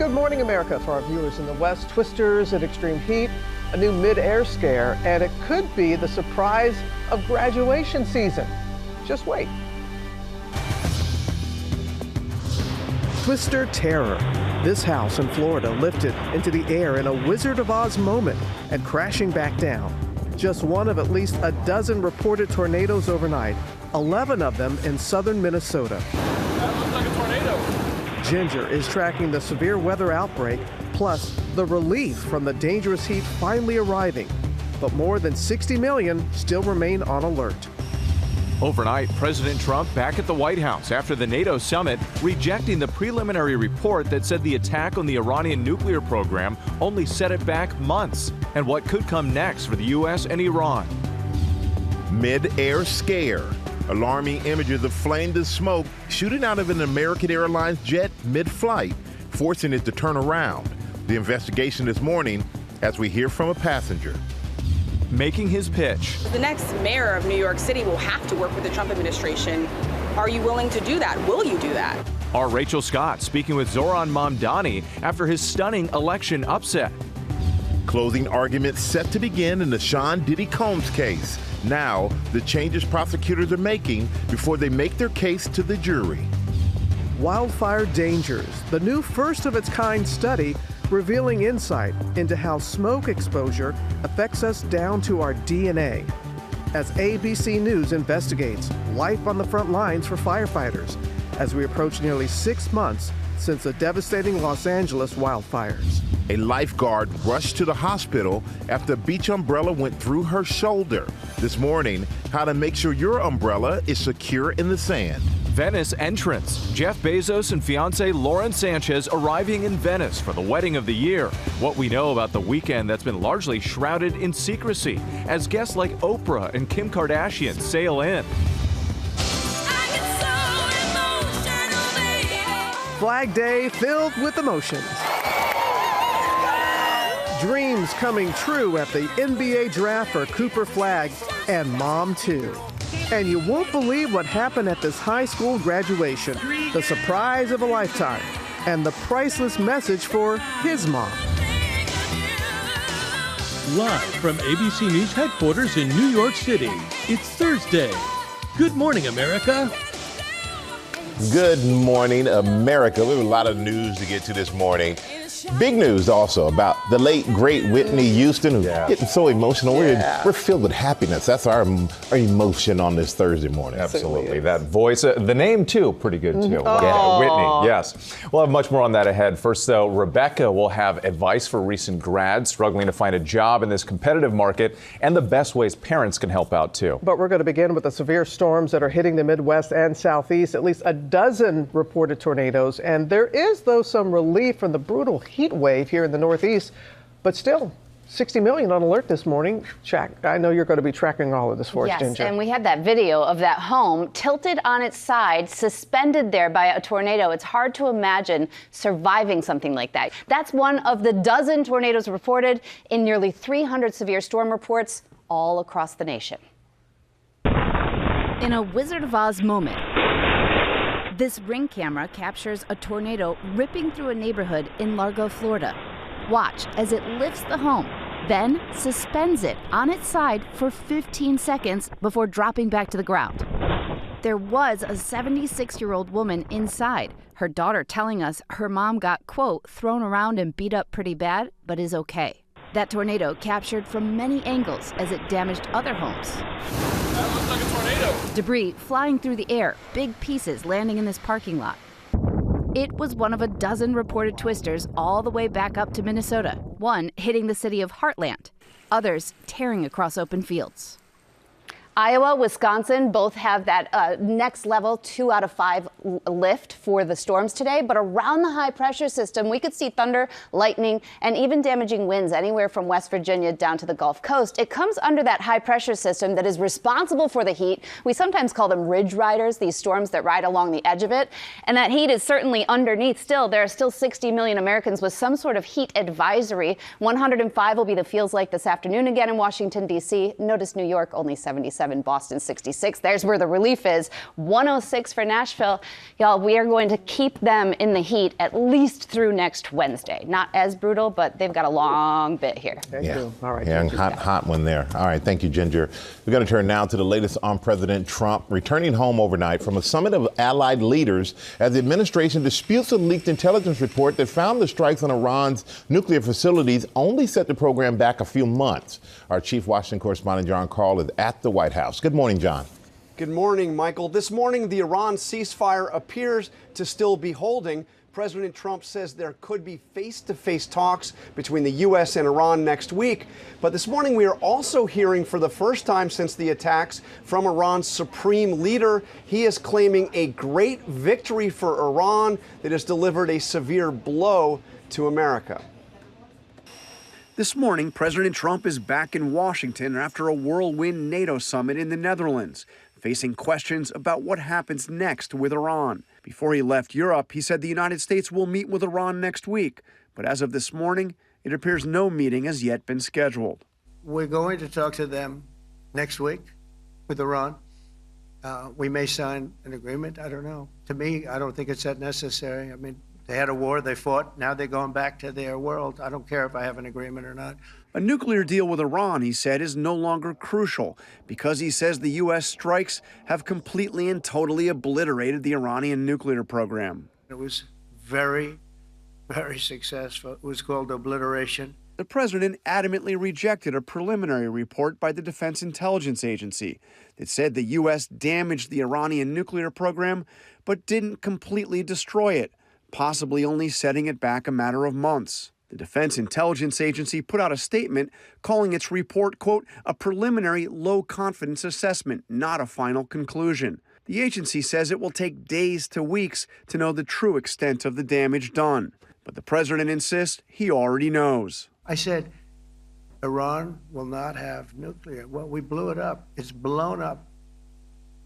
Good morning, America. For our viewers in the West, twisters and extreme heat, a new mid-air scare, and it could be the surprise of graduation season. Just wait. Twister terror. This house in Florida lifted into the air in a Wizard of Oz moment and crashing back down. Just one of at least a dozen reported tornadoes overnight, 11 of them in southern Minnesota. That looks like a tornado. Ginger is tracking the severe weather outbreak, plus the relief from the dangerous heat finally arriving. But more than 60 million still remain on alert. Overnight, President Trump back at the White House after the NATO summit, rejecting the preliminary report that said the attack on the Iranian nuclear program only set it back months, and what could come next for the U.S. and Iran. Mid-air scare. Alarming images of flames and smoke shooting out of an American Airlines jet mid-flight, forcing it to turn around. The investigation this morning as we hear from a passenger. Making his pitch. The next mayor of New York City will have to work with the Trump administration. Are you willing to do that? Will you do that? Our Rachel Scott speaking with Zohran Mamdani after his stunning election upset. Closing arguments set to begin in the Sean Diddy Combs case. Now, the changes prosecutors are making before they make their case to the jury. Wildfire dangers, the new first-of-its-kind study revealing insight into how smoke exposure affects us down to our DNA. As ABC News investigates life on the front lines for firefighters as we approach nearly 6 months since the devastating Los Angeles wildfires. A lifeguard rushed to the hospital after a beach umbrella went through her shoulder. This morning, how to make sure your umbrella is secure in the sand. Venice entrance. Jeff Bezos and fiancée Lauren Sanchez arriving in Venice for the wedding of the year. What we know about the weekend that's been largely shrouded in secrecy as guests like Oprah and Kim Kardashian sail in. Flag Day filled with emotions. Dreams coming true at the NBA draft for Cooper Flagg and Mom too. And you won't believe what happened at this high school graduation. The surprise of a lifetime and the priceless message for his mom. Live from ABC News headquarters in New York City, it's Thursday. Good morning, America. Good morning, America. We have a lot of news to get to this morning. Big news also about the late, great Whitney Houston, who's getting so emotional. We're filled with happiness. That's our emotion on this Thursday morning. Absolutely. That voice, the name, too, pretty good, too. Yeah, Whitney, yes. We'll have much more on that ahead. First, though, Rebecca will have advice for recent grads struggling to find a job in this competitive market and the best ways parents can help out, too. But we're going to begin with the severe storms that are hitting the Midwest and Southeast. At least a dozen reported tornadoes. And there is, though, some relief from the brutal heat wave here in the Northeast, but still 60 million on alert this morning. I know you're going to be tracking all of this for us, Ginger. Yes, and we had that video of that home tilted on its side, suspended there by a tornado. It's hard to imagine surviving something like that. That's one of the dozen tornadoes reported in nearly 300 severe storm reports all across the nation. In a Wizard of Oz moment, this Ring camera captures a tornado ripping through a neighborhood in Largo, Florida. Watch as it lifts the home, then suspends it on its side for 15 seconds before dropping back to the ground. There was a 76-year-old woman inside, her daughter telling us her mom got, quote, thrown around and beat up pretty bad, but is okay. That tornado captured from many angles as it damaged other homes. That looks like a tornado. Debris flying through the air, big pieces landing in this parking lot. It was one of a dozen reported twisters all the way back up to Minnesota, one hitting the city of Heartland, others tearing across open fields. Iowa, Wisconsin both have that next level 2 out of 5 lift for the storms today. But around the high pressure system, we could see thunder, lightning, and even damaging winds anywhere from West Virginia down to the Gulf Coast. It comes under that high pressure system that is responsible for the heat. We sometimes call them ridge riders, these storms that ride along the edge of it. And that heat is certainly underneath still. There are still 60 million Americans with some sort of heat advisory. 105 will be the feels like this afternoon again in Washington, D.C. Notice New York only 77. 107, Boston 66. There's where the relief is. 106 for Nashville. Y'all, we are going to keep them in the heat at least through next Wednesday. Not as brutal, but they've got a long bit here. Yeah. All right. Yeah, hot one there. All right. Thank you, Ginger. We're going to turn now to the latest on President Trump returning home overnight from a summit of allied leaders as the administration disputes a leaked intelligence report that found the strikes on Iran's nuclear facilities only set the program back a few months. Our chief Washington correspondent, John Carl, is at the White House. Good morning, John. Good morning, Michael. This morning, the Iran ceasefire appears to still be holding. President Trump says there could be face-to-face talks between the U.S. and Iran next week. But this morning, we are also hearing for the first time since the attacks from Iran's supreme leader. He is claiming a great victory for Iran that has delivered a severe blow to America. This morning, President Trump is back in Washington after a whirlwind NATO summit in the Netherlands, facing questions about what happens next with Iran. Before he left Europe, he said the United States will meet with Iran next week. But as of this morning, it appears no meeting has yet been scheduled. We're going to talk to them next week with Iran. We may sign an agreement. I don't know. To me, I don't think it's that necessary. I mean, they had a war, they fought, now they're going back to their world. I don't care if I have an agreement or not. A nuclear deal with Iran, he said, is no longer crucial because he says the U.S. strikes have completely and totally obliterated the Iranian nuclear program. It was very, very successful. It was called obliteration. The president adamantly rejected a preliminary report by the Defense Intelligence Agency that said the U.S. damaged the Iranian nuclear program but didn't completely destroy it, possibly only setting it back a matter of months. The Defense Intelligence Agency put out a statement calling its report, quote, a preliminary low-confidence assessment, not a final conclusion. The agency says it will take days to weeks to know the true extent of the damage done. But the president insists he already knows. I said, Iran will not have nuclear. Well, we blew it up. It's blown up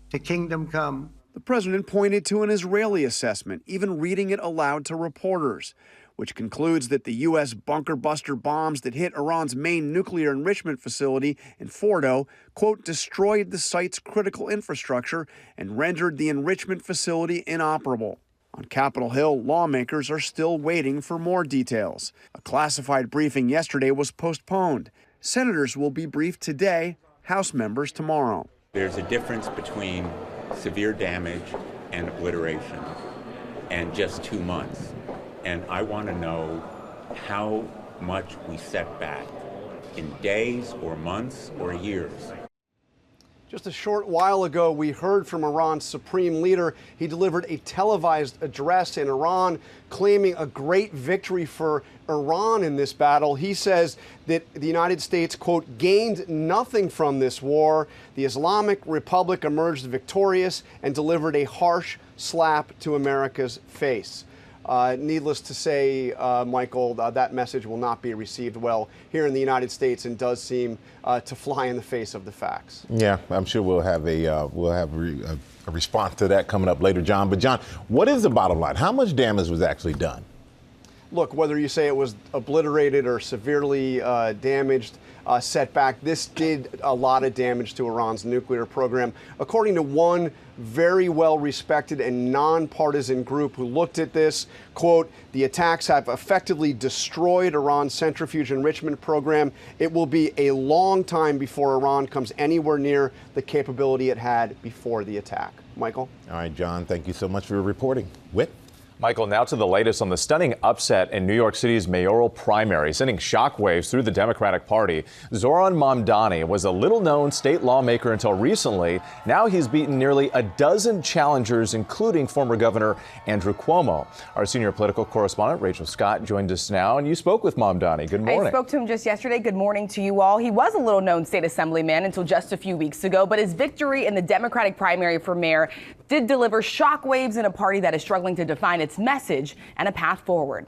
to kingdom come. The president pointed to an Israeli assessment, even reading it aloud to reporters, which concludes that the U.S. bunker buster bombs that hit Iran's main nuclear enrichment facility in Fordo, quote, destroyed the site's critical infrastructure and rendered the enrichment facility inoperable. On Capitol Hill, lawmakers are still waiting for more details. A classified briefing yesterday was postponed. Senators will be briefed today, House members tomorrow. There's a difference between severe damage and obliteration and just 2 months. And I want to know how much we set back in days or months or years. Just a short while ago, we heard from Iran's supreme leader. He delivered a televised address in Iran claiming a great victory for Iran in this battle. He says that the United States, quote, gained nothing from this war. The Islamic Republic emerged victorious and delivered a harsh slap to America's face. Needless to say, Michael, that message will not be received well here in the United States and does seem to fly in the face of the facts. Yeah, I'm sure we'll have a response to that coming up later, John. But John, what is the bottom line? How much damage was actually done? Look, whether you say it was obliterated or severely damaged, setback, this did a lot of damage to Iran's nuclear program. According to one very well-respected and nonpartisan group who looked at this, quote, the attacks have effectively destroyed Iran's centrifuge enrichment program. It will be a long time before Iran comes anywhere near the capability it had before the attack. Michael? All right, John, thank you so much for your reporting. Whit? Michael, now to the latest on the stunning upset in New York City's mayoral primary, sending shockwaves through the Democratic Party. Zohran Mamdani was a little-known state lawmaker until recently. Now he's beaten nearly a dozen challengers, including former Governor Andrew Cuomo. Our senior political correspondent, Rachel Scott, joined us now, and you spoke with Mamdani. Good morning. I spoke to him just yesterday. Good morning to you all. He was a little-known state assemblyman until just a few weeks ago, but his victory in the Democratic primary for mayor did deliver shockwaves in a party that is struggling to define its message and a path forward.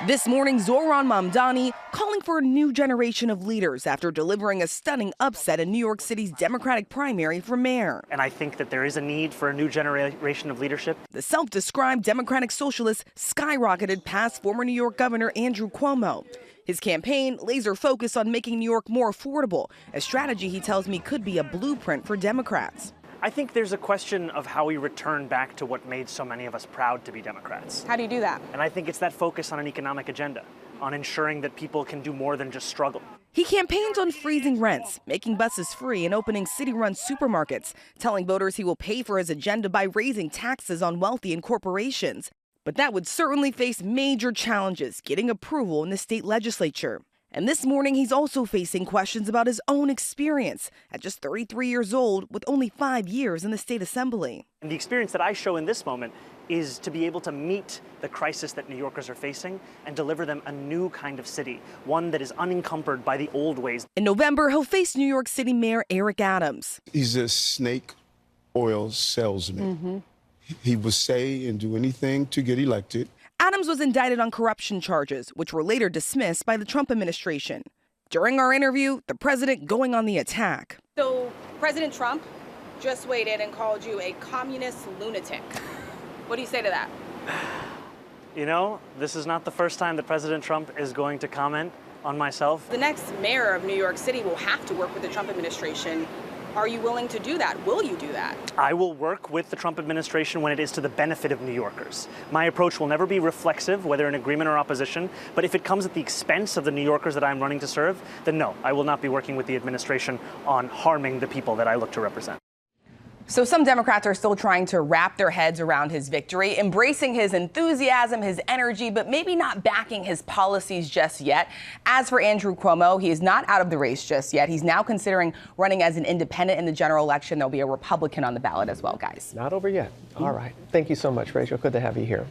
This morning, Zohran Mamdani calling for a new generation of leaders after delivering a stunning upset in New York City's Democratic primary for mayor. And I think that there is a need for a new generation of leadership. The self-described Democratic socialist skyrocketed past former New York Governor Andrew Cuomo. His campaign laser focused on making New York more affordable, a strategy he tells me could be a blueprint for Democrats. I think there's a question of how we return back to what made so many of us proud to be Democrats. How do you do that? And I think it's that focus on an economic agenda, on ensuring that people can do more than just struggle. He campaigns on freezing rents, making buses free, and opening city-run supermarkets, telling voters he will pay for his agenda by raising taxes on wealthy and corporations. But that would certainly face major challenges getting approval in the state legislature. And this morning, he's also facing questions about his own experience at just 33 years old with only 5 years in the state assembly. And the experience that I show in this moment is to be able to meet the crisis that New Yorkers are facing and deliver them a new kind of city, one that is unencumbered by the old ways. In November, he'll face New York City Mayor Eric Adams. He's a snake oil salesman. He will say and do anything to get elected. Adams was indicted on corruption charges, which were later dismissed by the Trump administration. During our interview, the president going on the attack. So President Trump just weighed in and called you a communist lunatic. What do you say to that? You know, this is not the first time that President Trump is going to comment on myself. The next mayor of New York City will have to work with the Trump administration. Are you willing to do that? Will you do that? I will work with the Trump administration when it is to the benefit of New Yorkers. My approach will never be reflexive, whether in agreement or opposition, but if it comes at the expense of the New Yorkers that I'm running to serve, then no, I will not be working with the administration on harming the people that I look to represent. So some Democrats are still trying to wrap their heads around his victory, embracing his enthusiasm, his energy, but maybe not backing his policies just yet. As for Andrew Cuomo, he is not out of the race just yet. He's now considering running as an independent in the general election. There'll be a Republican on the ballot as well, guys. Not over yet. All right. Thank you so much, Rachel. Good to have you here.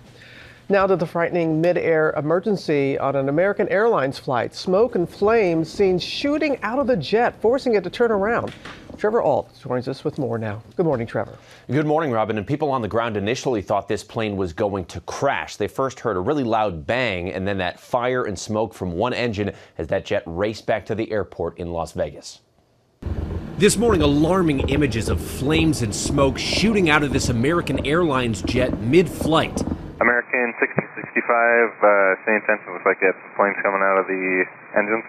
Now to the frightening mid-air emergency on an American Airlines flight. Smoke and flames seen shooting out of the jet, forcing it to turn around. Trevor Ault joins us with more now. Good morning, Trevor. Good morning, Robin. And people on the ground initially thought this plane was going to crash. They first heard a really loud bang and then that fire and smoke from one engine as that jet raced back to the airport in Las Vegas. This morning, alarming images of flames and smoke shooting out of this American Airlines jet mid-flight. American 1665, same attention. Looks like it's flames coming out of the engines.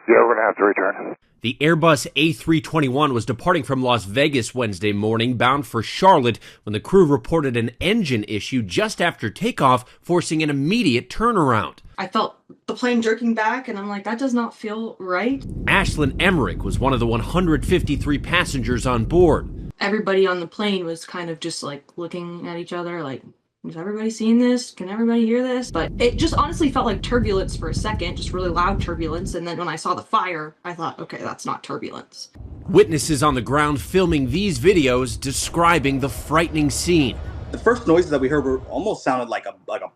Yeah, we're going to have to return. The Airbus A321 was departing from Las Vegas Wednesday morning, bound for Charlotte, when the crew reported an engine issue just after takeoff, forcing an immediate turnaround. I felt the plane jerking back, and I'm like, that does not feel right. Ashlyn Emmerich was one of the 153 passengers on board. Everybody on the plane was kind of just like looking at each other like, is everybody seeing this? Can everybody hear this? But it just honestly felt like turbulence for a second, just really loud turbulence. And then when I saw the fire, I thought, okay, that's not turbulence. Witnesses on the ground filming these videos describing the frightening scene. The first noises that we heard were almost sounded like a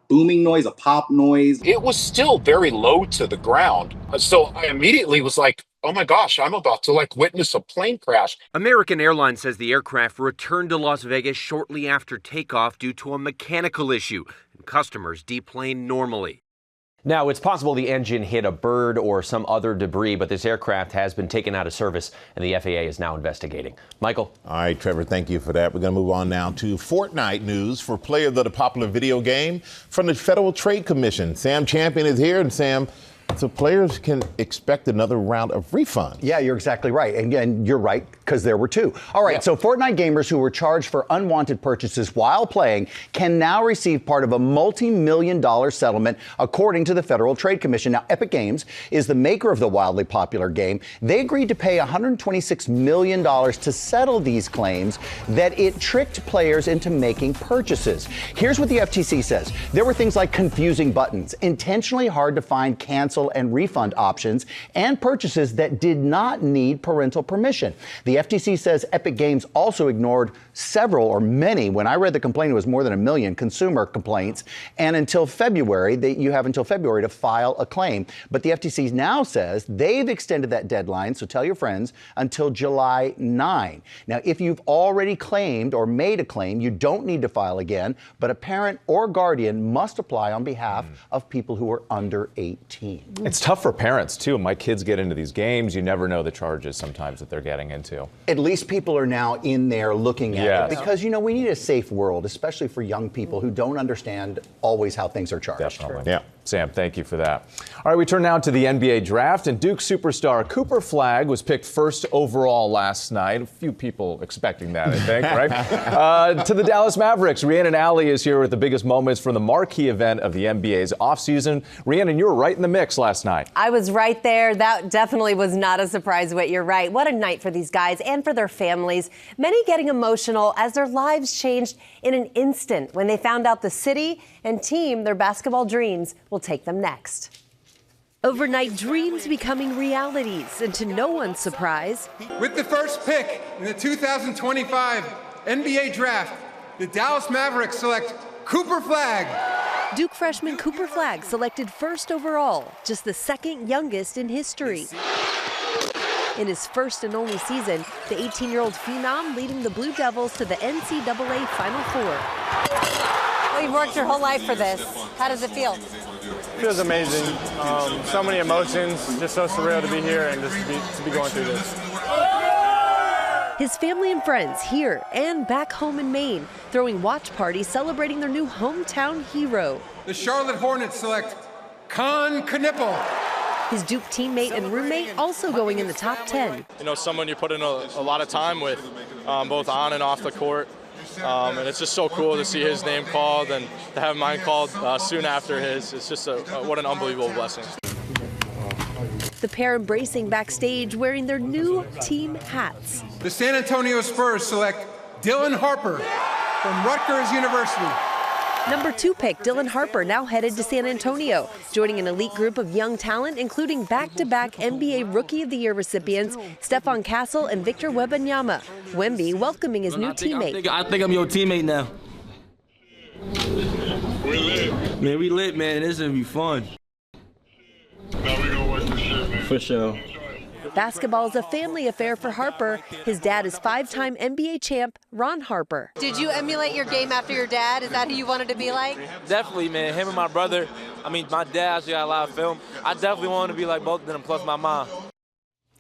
booming noise, a pop noise. It was still very low to the ground. So I immediately was like, oh my gosh, I'm about to witness a plane crash. American Airlines says the aircraft returned to Las Vegas shortly after takeoff due to a mechanical issue, and customers deplaned normally. Now, it's possible the engine hit a bird or some other debris, but this aircraft has been taken out of service, and the FAA is now investigating. Michael? All right, Trevor, thank you for that. We're going to move on now to Fortnite news for players of the popular video game from the Federal Trade Commission. Sam Champion is here, and Sam, so players can expect another round of refunds. Yeah, you're exactly right. And you're right, because there were two. All right, so Fortnite gamers who were charged for unwanted purchases while playing can now receive part of a multi-million-dollar settlement, according to the Federal Trade Commission. Now, Epic Games is the maker of the wildly popular game. They agreed to pay $126 million to settle these claims that it tricked players into making purchases. Here's what the FTC says. There were things like confusing buttons, intentionally hard to find cancel and refund options, and purchases that did not need parental permission. The FTC says Epic Games also ignored several or many, when I read the complaint, it was more than 1 million consumer complaints, and until February, you have until February to file a claim. But the FTC now says they've extended that deadline, so tell your friends, until July 9. Now, if you've already claimed or made a claim, you don't need to file again, but a parent or guardian must apply on behalf of people who are under 18. It's tough for parents, too. My kids get into these games. You never know the charges sometimes that they're getting into. you. At least people are now in there looking at Yes. it because, we need a safe world, especially for young people who don't understand always how things are charged. Definitely. Yeah. Sam, thank you for that. All right, we turn now to the NBA draft, and Duke superstar Cooper Flagg was picked first overall last night. A few people expecting that, I think, right? To the Dallas Mavericks, Rhiannon Alley is here with the biggest moments from the marquee event of the NBA's offseason. Rhiannon, you were right in the mix last night. I was right there. That definitely was not a surprise, Whit. You're right. What a night for these guys and for their families. Many getting emotional as their lives changed in an instant when they found out the city and team their basketball dreams will take them next. Overnight dreams becoming realities, and to no one's surprise, with the first pick in the 2025 NBA Draft, the Dallas Mavericks select Cooper Flagg. Duke freshman Cooper Flagg selected first overall, just the second youngest in history. In his first and only season, the 18-year-old phenom leading the Blue Devils to the NCAA Final Four. Well, you've worked your whole life for this. How does it feel? Feels amazing. So many emotions. Just so surreal to be here and just to be going through this. His family and friends here and back home in Maine throwing watch parties celebrating their new hometown hero. The Charlotte Hornets select Con Knipple. His Duke teammate and roommate also going in the top 10. Someone you put in a lot of time with, both on and off the court. And it's just so cool to see his name called and to have mine called soon after his. It's just what an unbelievable blessing. The pair embracing backstage wearing their new team hats. The San Antonio Spurs select Dylan Harper from Rutgers University. Number 2 pick Dylan Harper now headed to San Antonio, joining an elite group of young talent, including back-to-back NBA Rookie of the Year recipients Stephon Castle and Victor Wembanyama. Wemby welcoming his new teammate. I think I'm your teammate now. We lit. Man, we lit, man. This is gonna be fun. Now we gonna work this shit, man. For sure. Basketball is a family affair for Harper. His dad is 5-time NBA champ Ron Harper. Did you emulate your game after your dad? Is that who you wanted to be like? Definitely, man. Him and my brother. My dad actually got a lot of film. I definitely wanted to be like both of them, plus my mom.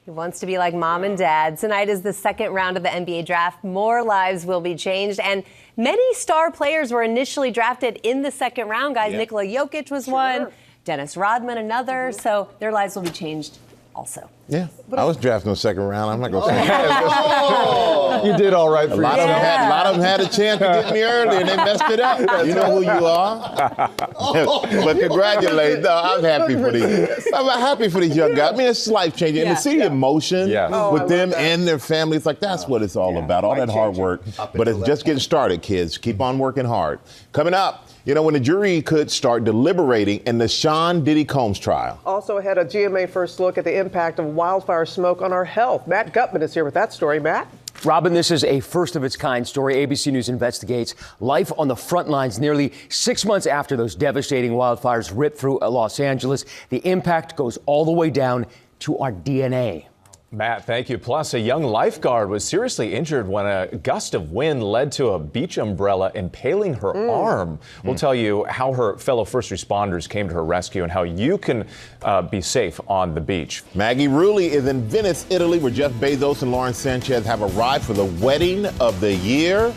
He wants to be like mom and dad. Tonight is the second round of the NBA draft. More lives will be changed, and many star players were initially drafted in the second round, guys. Yeah. Nikola Jokic was one, Dennis Rodman another, so their lives will be changed also. Yeah, I was drafted in the second round. I'm not going to say Oh. You did all right for yourself. A lot of them had a chance to get me early, and they messed it up. You know who you are. But congratulations. No, I'm happy for these. I'm happy for these young guys. It's life-changing. And to see the emotion with them and their families, that's what it's all about, all that hard work. But it's just getting started, kids. Keep on working hard. Coming up, when the jury could start deliberating in the Sean Diddy Combs trial. Also had a GMA first look at the impact of wildfire smoke on our health. Matt Gutman is here with that story. Matt? Robin, this is a first-of-its-kind story. ABC News investigates life on the front lines nearly 6 months after those devastating wildfires ripped through Los Angeles. The impact goes all the way down to our DNA. Matt, thank you. Plus, a young lifeguard was seriously injured when a gust of wind led to a beach umbrella impaling her arm. We'll tell you how her fellow first responders came to her rescue and how you can be safe on the beach. Maggie Rulli is in Venice, Italy, where Jeff Bezos and Lauren Sanchez have arrived for the wedding of the year.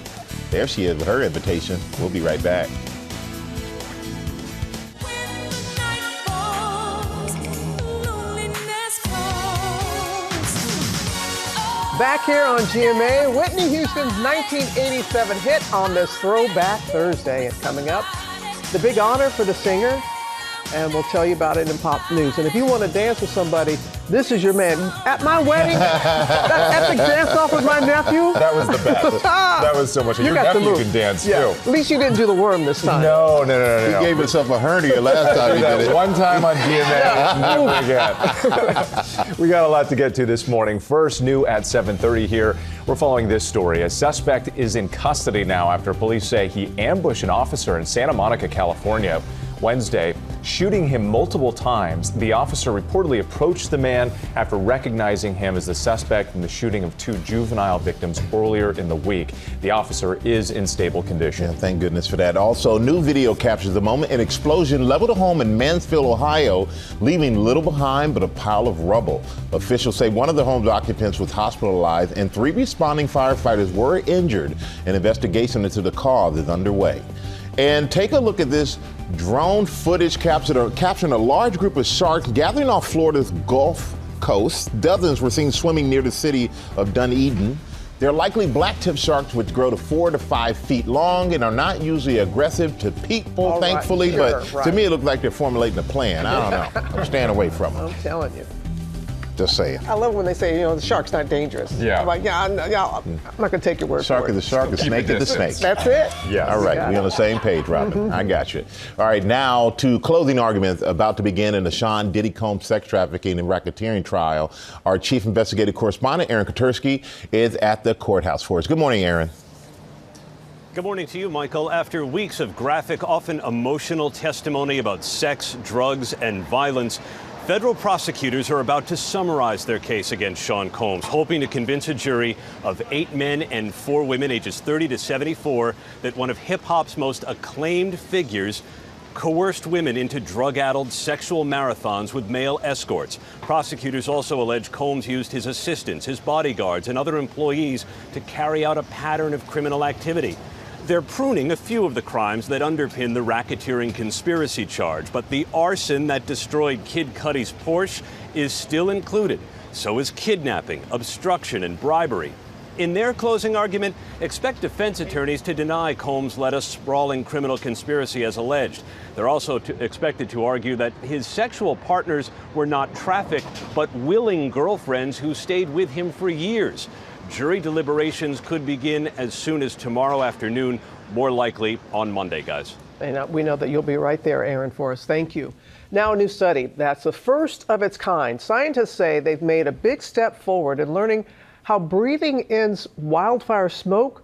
There she is with her invitation. We'll be right back. Back here on GMA, Whitney Houston's 1987 hit on this Throwback Thursday. And coming up, the big honor for the singer, and we'll tell you about it in pop news. And if you want to dance with somebody, this is your man. At my wedding, that epic dance off with my nephew. That was the best. That was so much. Your nephew can dance, too. At least you didn't do the worm this time. No. He gave himself a hernia last time he did it. One time on GMA, never again. We got a lot to get to this morning. First, new at 7:30 here. We're following this story. A suspect is in custody now after police say he ambushed an officer in Santa Monica, California. Wednesday, shooting him multiple times. The officer reportedly approached the man after recognizing him as the suspect in the shooting of 2 juvenile victims earlier in the week. The officer is in stable condition. Yeah, thank goodness for that. Also, new video captures the moment an explosion leveled a home in Mansfield, Ohio, leaving little behind but a pile of rubble. Officials say one of the home's occupants was hospitalized and 3 responding firefighters were injured. An investigation into the cause is underway. And take a look at this drone footage capturing a large group of sharks gathering off Florida's Gulf Coast. Dozens were seen swimming near the city of Dunedin. They're likely black-tip sharks, which grow to 4 to 5 feet long and are not usually aggressive to people, thankfully. But to me, it looks like they're formulating a plan. I don't know. I'm staying away from them. I'm telling you. Just saying. I love when they say, the shark's not dangerous. Yeah. I'm like, I'm not going to take your word Shark for it. is the shark, the snake is the snake. That's it. Yeah. All right. We're on the same page, Robin. I got you. All right. Now to closing arguments about to begin in the Sean Diddy Combs sex trafficking and racketeering trial. Our chief investigative correspondent, Aaron Katersky, is at the courthouse for us. Good morning, Aaron. Good morning to you, Michael. After weeks of graphic, often emotional testimony about sex, drugs, and violence, federal prosecutors are about to summarize their case against Sean Combs, hoping to convince a jury of 8 men and 4 women, ages 30 to 74, that one of hip-hop's most acclaimed figures coerced women into drug-addled sexual marathons with male escorts. Prosecutors also allege Combs used his assistants, his bodyguards, and other employees to carry out a pattern of criminal activity. They're pruning a few of the crimes that underpin the racketeering conspiracy charge, but the arson that destroyed Kid Cudi's Porsche is still included. So is kidnapping, obstruction, and bribery. In their closing argument, expect defense attorneys to deny Combs led a sprawling criminal conspiracy as alleged. They're also expected to argue that his sexual partners were not trafficked, but willing girlfriends who stayed with him for years. Jury deliberations could begin as soon as tomorrow afternoon, more likely on Monday, guys. And we know that you'll be right there, Aaron, for us. Thank you. Now, a new study that's the first of its kind. Scientists say they've made a big step forward in learning how breathing in wildfire smoke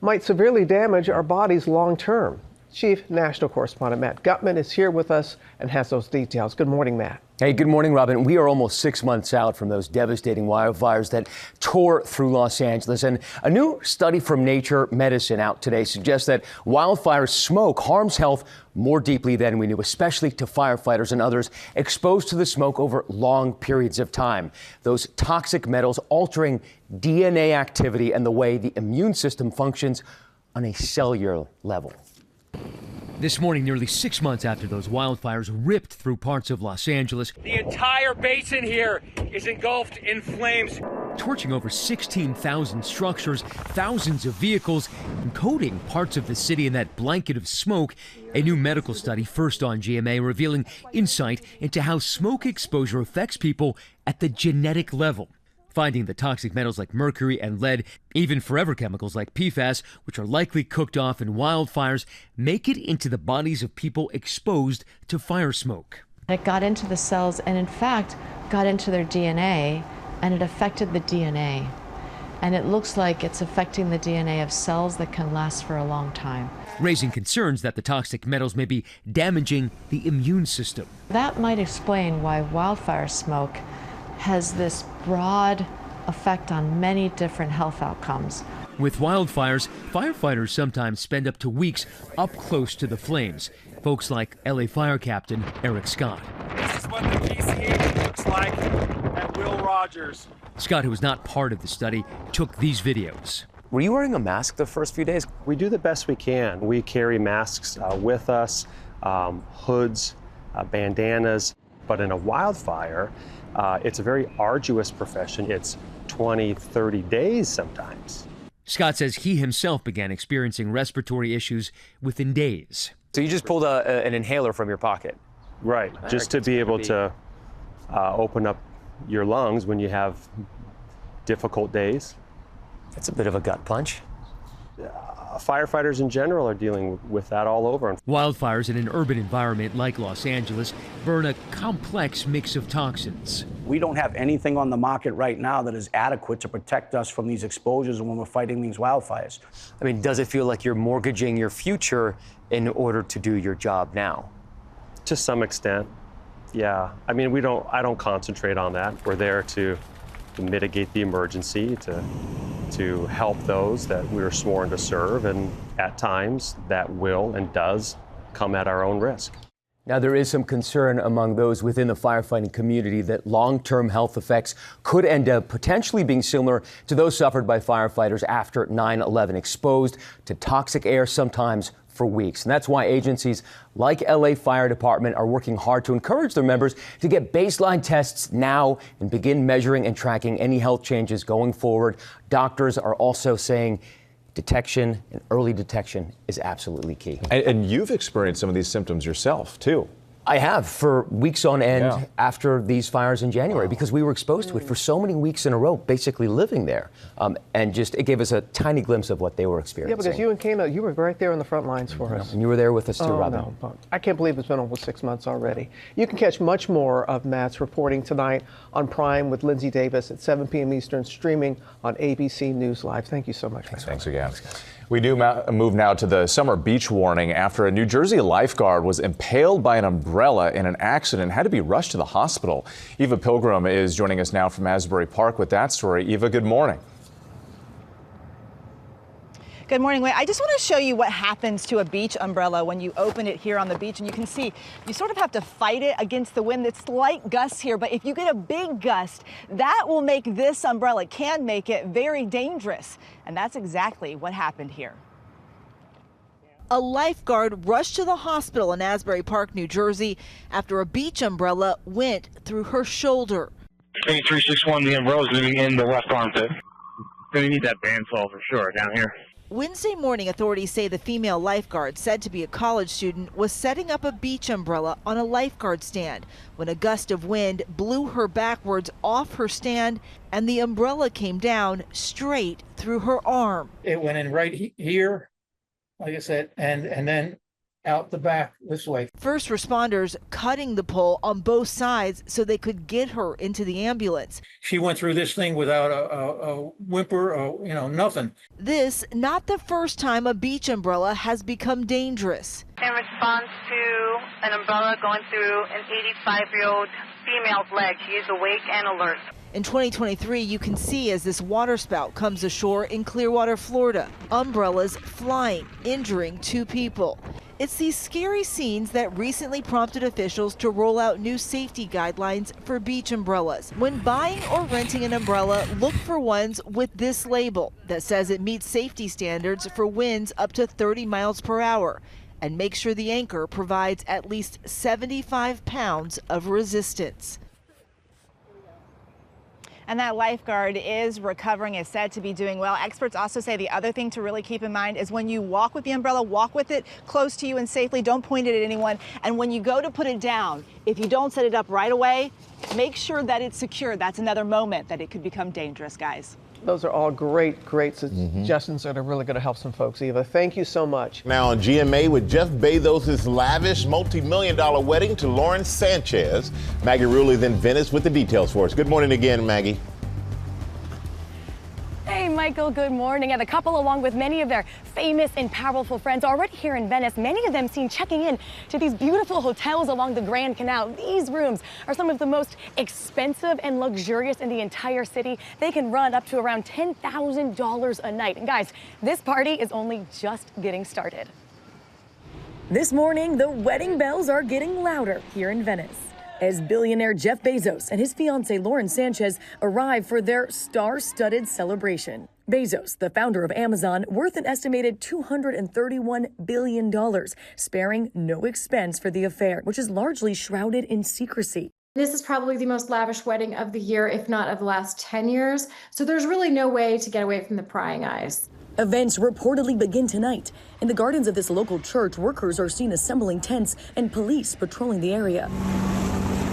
might severely damage our bodies long term. Chief National Correspondent Matt Gutman is here with us and has those details. Good morning, Matt. Hey, good morning, Robin. We are almost 6 months out from those devastating wildfires that tore through Los Angeles. And a new study from Nature Medicine out today suggests that wildfire smoke harms health more deeply than we knew, especially to firefighters and others exposed to the smoke over long periods of time. Those toxic metals altering DNA activity and the way the immune system functions on a cellular level. This morning, nearly 6 months after those wildfires ripped through parts of Los Angeles, the entire basin here is engulfed in flames, torching over 16,000 structures, thousands of vehicles, and coating parts of the city in that blanket of smoke. A new medical study, first on GMA, revealing insight into how smoke exposure affects people at the genetic level, finding the toxic metals like mercury and lead, even forever chemicals like PFAS, which are likely cooked off in wildfires, make it into the bodies of people exposed to fire smoke. It got into the cells and, in fact, got into their DNA, and it affected the DNA. And it looks like it's affecting the DNA of cells that can last for a long time, raising concerns that the toxic metals may be damaging the immune system. That might explain why wildfire smoke has this broad effect on many different health outcomes. With wildfires, firefighters sometimes spend up to weeks up close to the flames. Folks like LA Fire Captain Eric Scott. This is what the PCH looks like at Will Rogers. Scott, who was not part of the study, took these videos. Were you wearing a mask the first few days? We do the best we can. We carry masks with us, hoods, bandanas, but in a wildfire, it's a very arduous profession. It's 20, 30 days sometimes. Scott says he himself began experiencing respiratory issues within days. So you just pulled an inhaler from your pocket? Right, just to be able to open up your lungs when you have difficult days. That's a bit of a gut punch. Firefighters in general are dealing with that all over. Wildfires in an urban environment like Los Angeles burn a complex mix of toxins. We don't have anything on the market right now that is adequate to protect us from these exposures when we're fighting these wildfires. I mean, does it feel like you're mortgaging your future in order to do your job now? To some extent, yeah. I mean, I don't concentrate on that. We're there to mitigate the emergency, to help those that we are sworn to serve, and at times that will and does come at our own risk. Now, there is some concern among those within the firefighting community that long-term health effects could end up potentially being similar to those suffered by firefighters after 9/11, exposed to toxic air sometimes for weeks. And that's why agencies like LA Fire Department are working hard to encourage their members to get baseline tests now and begin measuring and tracking any health changes going forward. Doctors are also saying detection and early detection is absolutely key. And you've experienced some of these symptoms yourself, too. I have for weeks on end after these fires in January, because we were exposed to it for so many weeks in a row, basically living there. And just it gave us a tiny glimpse of what they were experiencing. Yeah, because you and Kayla, you were right there on the front lines for us. And you were there with us too, Robin. No, I can't believe it's been almost 6 months already. You can catch much more of Matt's reporting tonight on Prime with Linsey Davis at 7 p.m. Eastern, streaming on ABC News Live. Thank you so much. Thanks again. We do move now to the summer beach warning after a New Jersey lifeguard was impaled by an umbrella in an accident and had to be rushed to the hospital. Eva Pilgrim is joining us now from Asbury Park with that story. Eva, good morning. Good morning, Wayne. I just want to show you what happens to a beach umbrella when you open it here on the beach. And you can see you sort of have to fight it against the wind. It's light gusts here, but if you get a big gust, that will make this umbrella, can make it very dangerous. And that's exactly what happened here. A lifeguard rushed to the hospital in Asbury Park, New Jersey, after a beach umbrella went through her shoulder. 361, the umbrella's going to be in the left armpit. So you need that bandsaw for sure down here. Wednesday morning, authorities say the female lifeguard, said to be a college student, was setting up a beach umbrella on a lifeguard stand when a gust of wind blew her backwards off her stand and the umbrella came down straight through her arm. It went in right here, like I said, and then out the back this way. First responders cutting the pole on both sides so they could get her into the ambulance. She went through this thing without a whimper or, nothing. This not the first time a beach umbrella has become dangerous. In response to an umbrella going through an 85-year-old female's leg, she is awake and alert. In 2023, you can see as this waterspout comes ashore in Clearwater, Florida, umbrellas flying, injuring 2 people. It's these scary scenes that recently prompted officials to roll out new safety guidelines for beach umbrellas. When buying or renting an umbrella, look for ones with this label that says it meets safety standards for winds up to 30 miles per hour. And make sure the anchor provides at least 75 pounds of resistance. And that lifeguard is recovering, is said to be doing well. Experts also say the other thing to really keep in mind is when you walk with the umbrella, walk with it close to you and safely. Don't point it at anyone. And when you go to put it down, if you don't set it up right away, make sure that it's secure. That's another moment that it could become dangerous, guys. Those are all great suggestions that are really going to help some folks, Eva. Thank you so much. Now on GMA with Jeff Bezos' lavish multi-million-dollar wedding to Lauren Sanchez. Maggie Rulli is in Venice with the details for us. Good morning again, Maggie. Hey, Michael, good morning. And the couple, along with many of their famous and powerful friends, already here in Venice. Many of them seen checking in to these beautiful hotels along the Grand Canal. These rooms are some of the most expensive and luxurious in the entire city. They can run up to around $10,000 a night. And guys, this party is only just getting started. This morning, the wedding bells are getting louder here in Venice as billionaire Jeff Bezos and his fiancée Lauren Sanchez arrive for their star-studded celebration. Bezos, the founder of Amazon, worth an estimated $231 billion, sparing no expense for the affair, which is largely shrouded in secrecy. This is probably the most lavish wedding of the year, if not of the last 10 years. So there's really no way to get away from the prying eyes. Events reportedly begin tonight. In the gardens of this local church, workers are seen assembling tents and police patrolling the area.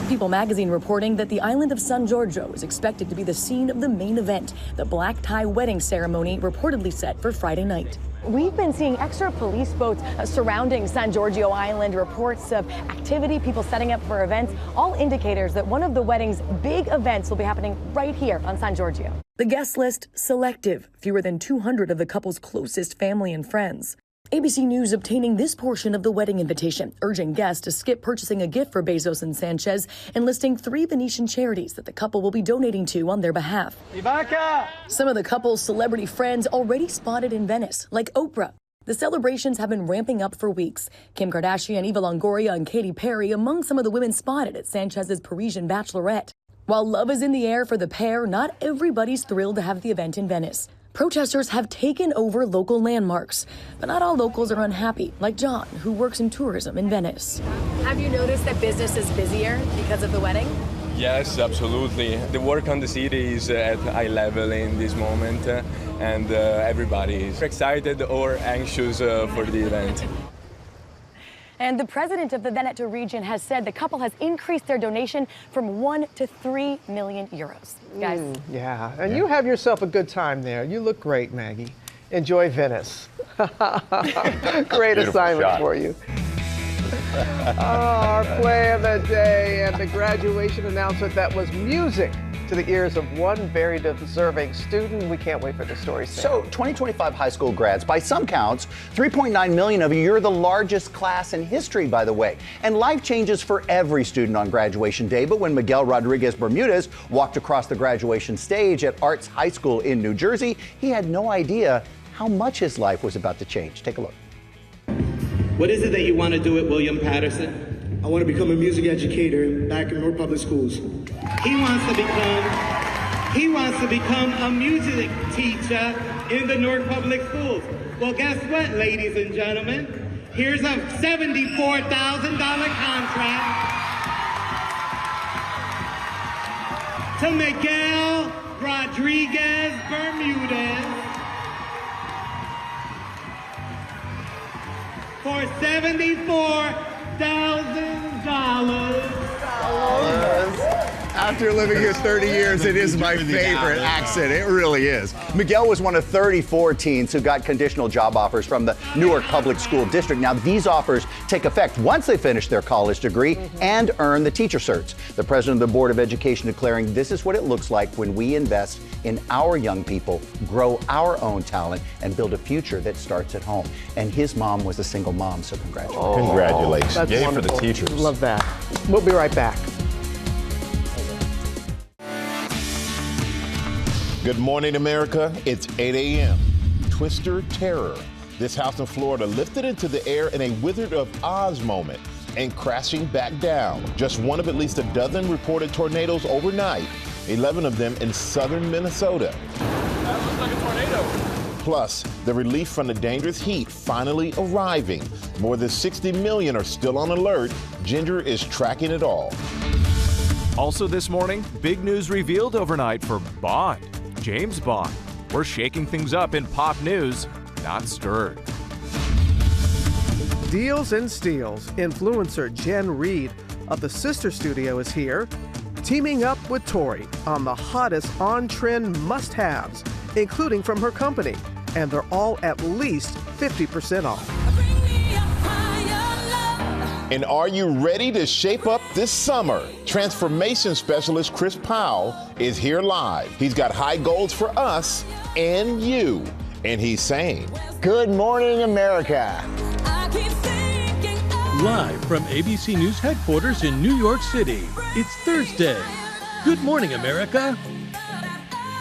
People magazine reporting that the island of San Giorgio is expected to be the scene of the main event, the black tie wedding ceremony reportedly set for Friday night. We've been seeing extra police boats surrounding San Giorgio Island, reports of activity, people setting up for events, all indicators that one of the wedding's big events will be happening right here on San Giorgio. The guest list selective, fewer than 200 of the couple's closest family and friends. ABC News obtaining this portion of the wedding invitation, urging guests to skip purchasing a gift for Bezos and Sanchez and listing 3 Venetian charities that the couple will be donating to on their behalf. Ivanka! Some of the couple's celebrity friends already spotted in Venice, like Oprah. The celebrations have been ramping up for weeks. Kim Kardashian, Eva Longoria, and Katy Perry among some of the women spotted at Sanchez's Parisian bachelorette. While love is in the air for the pair, not everybody's thrilled to have the event in Venice. Protesters have taken over local landmarks, but not all locals are unhappy, like John, who works in tourism in Venice. Have you noticed that business is busier because of the wedding? Yes, absolutely. The work on the city is at high level in this moment, and everybody is excited or anxious for the event. And the president of the Veneto region has said the couple has increased their donation from 1 to 3 million euros. Guys. Yeah, and you have yourself a good time there. You look great, Maggie. Enjoy Venice. Great assignment for you. Our play of the day and the graduation announcement that was music to the ears of one very deserving student. We can't wait for the story, Sam. So 2025 high school grads, by some counts, 3.9 million of you. You're the largest class in history, by the way. And life changes for every student on graduation day. But when Miguel Rodriguez Bermudez walked across the graduation stage at Arts High School in New Jersey, he had no idea how much his life was about to change. Take a look. What is it that you want to do at William Patterson? I want to become a music educator back in North Public Schools. He wants to become a music teacher in the North Public Schools. Well, guess what, ladies and gentlemen? Here's a $74,000 contract to Miguel Rodriguez Bermudez for $74,000. After living here 30 years, it is my favorite accent. It really is. Miguel was one of 34 teens who got conditional job offers from the Newark Public School District. Now, these offers take effect once they finish their college degree and earn the teacher certs. The president of the Board of Education declaring this is what it looks like when we invest in our young people, grow our own talent, and build a future that starts at home. And his mom was a single mom, so congratulations. Oh, congratulations. That's Yay wonderful. for the teachers. Love that. We'll be right back. Good morning, America. It's 8 a.m. Twister terror. This house in Florida lifted into the air in a Wizard of Oz moment and crashing back down. Just one of at least a dozen reported tornadoes overnight, 11 of them in southern Minnesota. That looks like a tornado. Plus, the relief from the dangerous heat finally arriving. More than 60 million are still on alert. Ginger is tracking it all. Also this morning, big news revealed overnight for Bond. James Bond. We're shaking things up in pop news, not stirred. Deals and Steals influencer Jen Reed of the Sister Studio is here, teaming up with Tori on the hottest on-trend must-haves, including from her company. And they're all at least 50% off. And are you ready to shape up this summer? Transformation specialist Chris Powell is here live. He's got high goals for us and you. And he's saying, Good morning, America. Live from ABC News headquarters in New York City, it's Thursday. Good morning, America.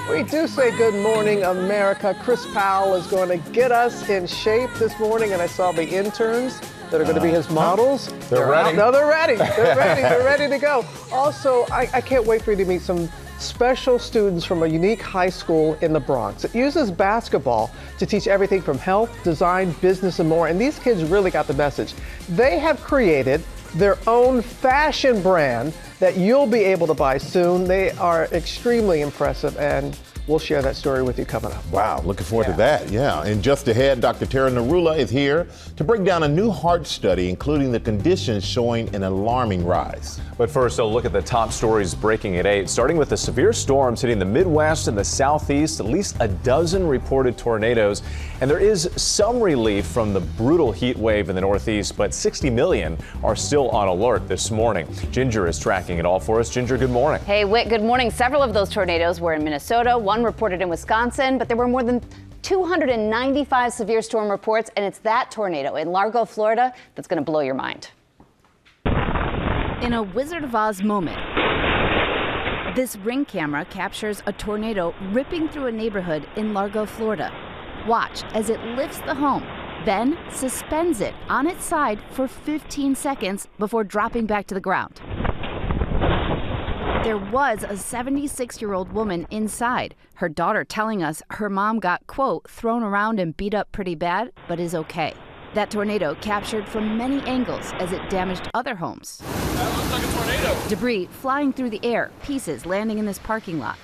We do say good morning, America. Chris Powell is going to get us in shape this morning, and I saw the interns that are going to be his models. They're ready. No, they're ready. They're ready. They're ready to go. Also, I can't wait for you to meet some special students from a unique high school in the Bronx. It uses basketball to teach everything from health, design, business, and more. And these kids really got the message. They have created their own fashion brand that you'll be able to buy soon. They are extremely impressive, and we'll share that story with you coming up. Wow, looking forward to that, yeah. And just ahead, Dr. Tara Narula is here to break down a new heart study, including the conditions showing an alarming rise. But first, a look at the top stories breaking at 8, starting with the severe storms hitting the Midwest and the Southeast, at least a dozen reported tornadoes. And there is some relief from the brutal heat wave in the Northeast, but 60 million are still on alert this morning. Ginger is tracking it all for us. Ginger, good morning. Hey, Whit, good morning. Several of those tornadoes were in Minnesota, one reported in Wisconsin, but there were more than 295 severe storm reports, and it's that tornado in Largo, Florida, that's going to blow your mind. In a Wizard of Oz moment, this Ring camera captures a tornado ripping through a neighborhood in Largo, Florida. Watch as it lifts the home, then suspends it on its side for 15 seconds before dropping back to the ground. There was a 76-year-old woman inside, her daughter telling us her mom got, quote, thrown around and beat up pretty bad, but is okay. That tornado captured from many angles as it damaged other homes. That looks like a tornado. Debris flying through the air, pieces landing in this parking lot.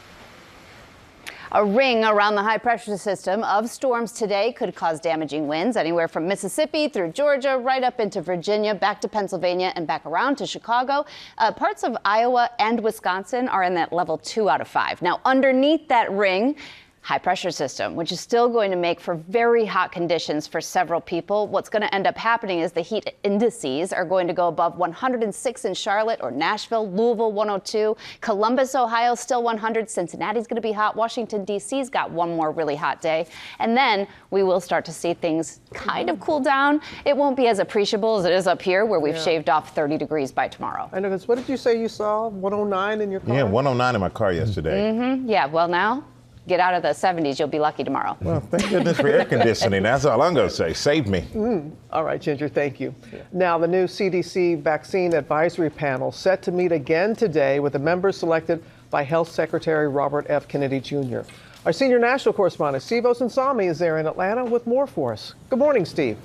A ring around the high-pressure system of storms today could cause damaging winds anywhere from Mississippi through Georgia, right up into Virginia, back to Pennsylvania, and back around to Chicago. Parts of Iowa and Wisconsin are in that level 2 out of 5. Now, underneath that ring, high-pressure system, which is still going to make for very hot conditions for several people. What's going to end up happening is the heat indices are going to go above 106 in Charlotte or Nashville, Louisville 102, Columbus, Ohio still 100, Cincinnati's going to be hot, Washington, D.C.'s got one more really hot day, and then we will start to see things kind of cool down. It won't be as appreciable as it is up here where we've shaved off 30 degrees by tomorrow. I know, because what did you say you saw? 109 in your car? Yeah, 109 in my car yesterday. Yeah, well now, get out of the 70s, you'll be lucky tomorrow. Well, thank goodness for air conditioning. That's all I'm going to say. Saved me. All right, Ginger, thank you. Now, the new CDC Vaccine Advisory Panel set to meet again today with the members selected by Health Secretary Robert F. Kennedy Jr. Our senior national correspondent, Steve Osunsami, is there in Atlanta with more for us. Good morning, Steve.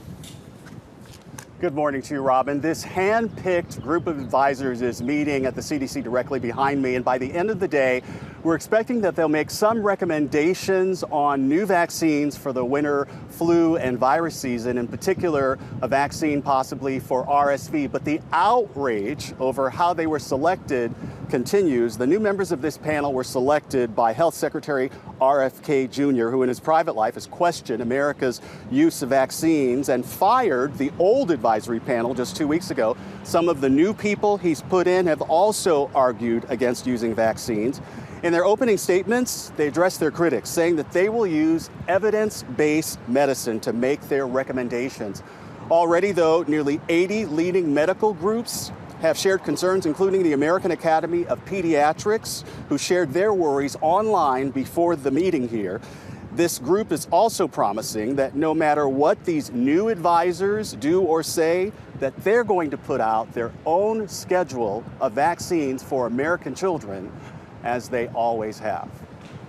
Good morning to you, Robin. This hand-picked group of advisors is meeting at the CDC directly behind me, and by the end of the day, we're expecting that they'll make some recommendations on new vaccines for the winter flu and virus season, in particular, a vaccine possibly for RSV. But the outrage over how they were selected continues. The new members of this panel were selected by Health Secretary RFK Jr., who in his private life has questioned America's use of vaccines and fired the old advisory panel just 2 weeks ago. Some of the new people he's put in have also argued against using vaccines. In their opening statements, they addressed their critics, saying that they will use evidence-based medicine to make their recommendations. Already, though, nearly 80 leading medical groups have shared concerns, including the American Academy of Pediatrics, who shared their worries online before the meeting here. This group is also promising that no matter what these new advisors do or say, that they're going to put out their own schedule of vaccines for American children, as they always have.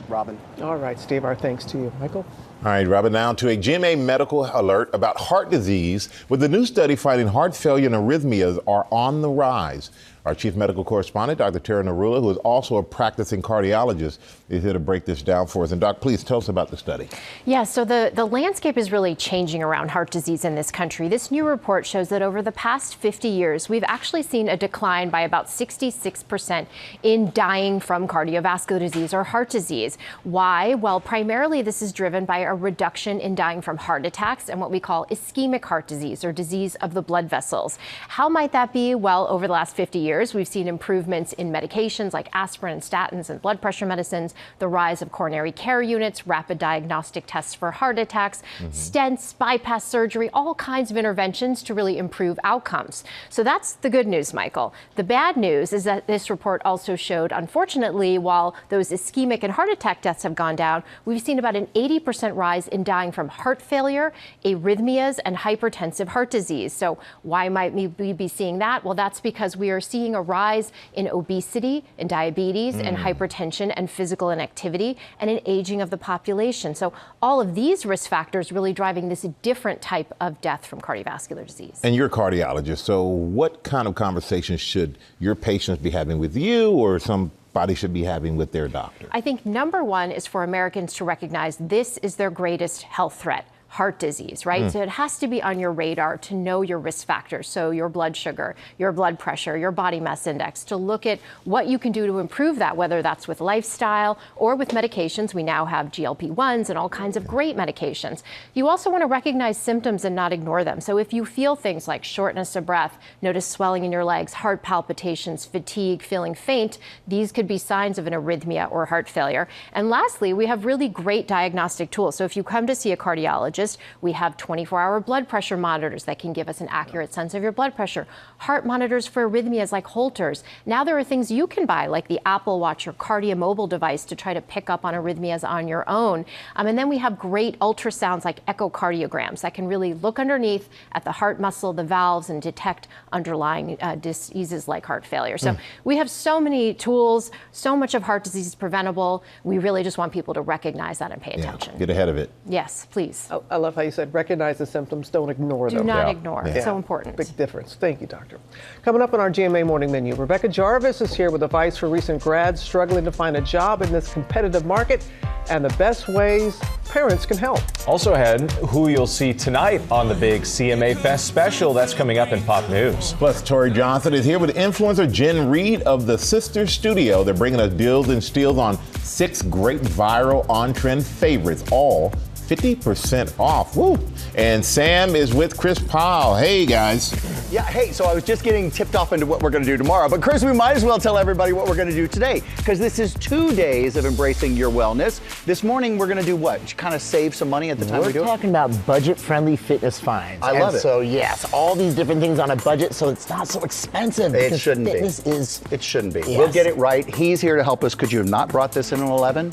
Robin. All right, Steve, our thanks to you. Michael? All right, Robin, now to a GMA medical alert about heart disease, with the new study finding heart failure and arrhythmias are on the rise. Our chief medical correspondent, Dr. Tara Narula, who is also a practicing cardiologist, is here to break this down for us. And Doc, please tell us about the study. Yeah, so the landscape is really changing around heart disease in this country. This new report shows that over the past 50 years, we've actually seen a decline by about 66% in dying from cardiovascular disease or heart disease. Why? Well, primarily this is driven by a reduction in dying from heart attacks and what we call ischemic heart disease or disease of the blood vessels. How might that be? Well, over the last 50 years, we've seen improvements in medications like aspirin, statins, and blood pressure medicines, the rise of coronary care units, rapid diagnostic tests for heart attacks, stents, bypass surgery, all kinds of interventions to really improve outcomes. So that's the good news, Michael. The bad news is that this report also showed, unfortunately, while those ischemic and heart attack deaths have gone down, we've seen about an 80% rise in dying from heart failure, arrhythmias, and hypertensive heart disease. So why might we be seeing that? Well, that's because we are seeing a rise in obesity, in diabetes, and hypertension, and physical inactivity, and an aging of the population. So all of these risk factors really driving this different type of death from cardiovascular disease. And you're a cardiologist, so what kind of conversations should your patients be having with you, or somebody should be having with their doctor? I think number one is for Americans to recognize this is their greatest health threat. heart disease, right? So it has to be on your radar to know your risk factors. So your blood sugar, your blood pressure, your body mass index, to look at what you can do to improve that, whether that's with lifestyle or with medications. We now have GLP-1s and all kinds of great medications. You also want to recognize symptoms and not ignore them. So if you feel things like shortness of breath, notice swelling in your legs, heart palpitations, fatigue, feeling faint, these could be signs of an arrhythmia or heart failure. And lastly, we have really great diagnostic tools. So if you come to see a cardiologist, we have 24-hour blood pressure monitors that can give us an accurate sense of your blood pressure, heart monitors for arrhythmias like Holters. Now there are things you can buy like the Apple Watch or KardioMobile device to try to pick up on arrhythmias on your own. And then we have great ultrasounds like echocardiograms that can really look underneath at the heart muscle, the valves, and detect underlying diseases like heart failure. So we have so many tools, so much of heart disease is preventable. We really just want people to recognize that and pay attention. Get ahead of it. Yes, please. I love how you said recognize the symptoms, don't ignore them. Do not ignore. It's so important. Big difference. Thank you, Doctor. Coming up on our GMA Morning Menu, Rebecca Jarvis is here with advice for recent grads struggling to find a job in this competitive market and the best ways parents can help. Also ahead, who you'll see tonight on the big CMA Fest special. That's coming up in Pop News. Plus, Tori Johnson is here with influencer Jen Reed of the Sister Studio. They're bringing us deals and steals on 6 great viral on-trend favorites, all 50% off. Woo! And Sam is with Chris Powell. Hey, guys. Yeah, hey, so I was just getting tipped off into what we're going to do tomorrow. But, Chris, we might as well tell everybody what we're going to do today, because this is 2 days of embracing your wellness. This morning, we're going to do what? Kind of save some money at the time we do it? We're talking about budget-friendly fitness finds. I love it. So, yes, all these different things on a budget, so it's not so expensive. It shouldn't be. It shouldn't be. Yes. We'll get it right. He's here to help us. Could you have not brought this in an 11?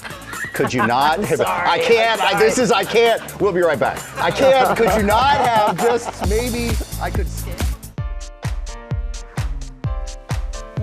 Could you not? Sorry, I can't. I can't. We'll be right back. I can't. Could you not have just maybe I could scan?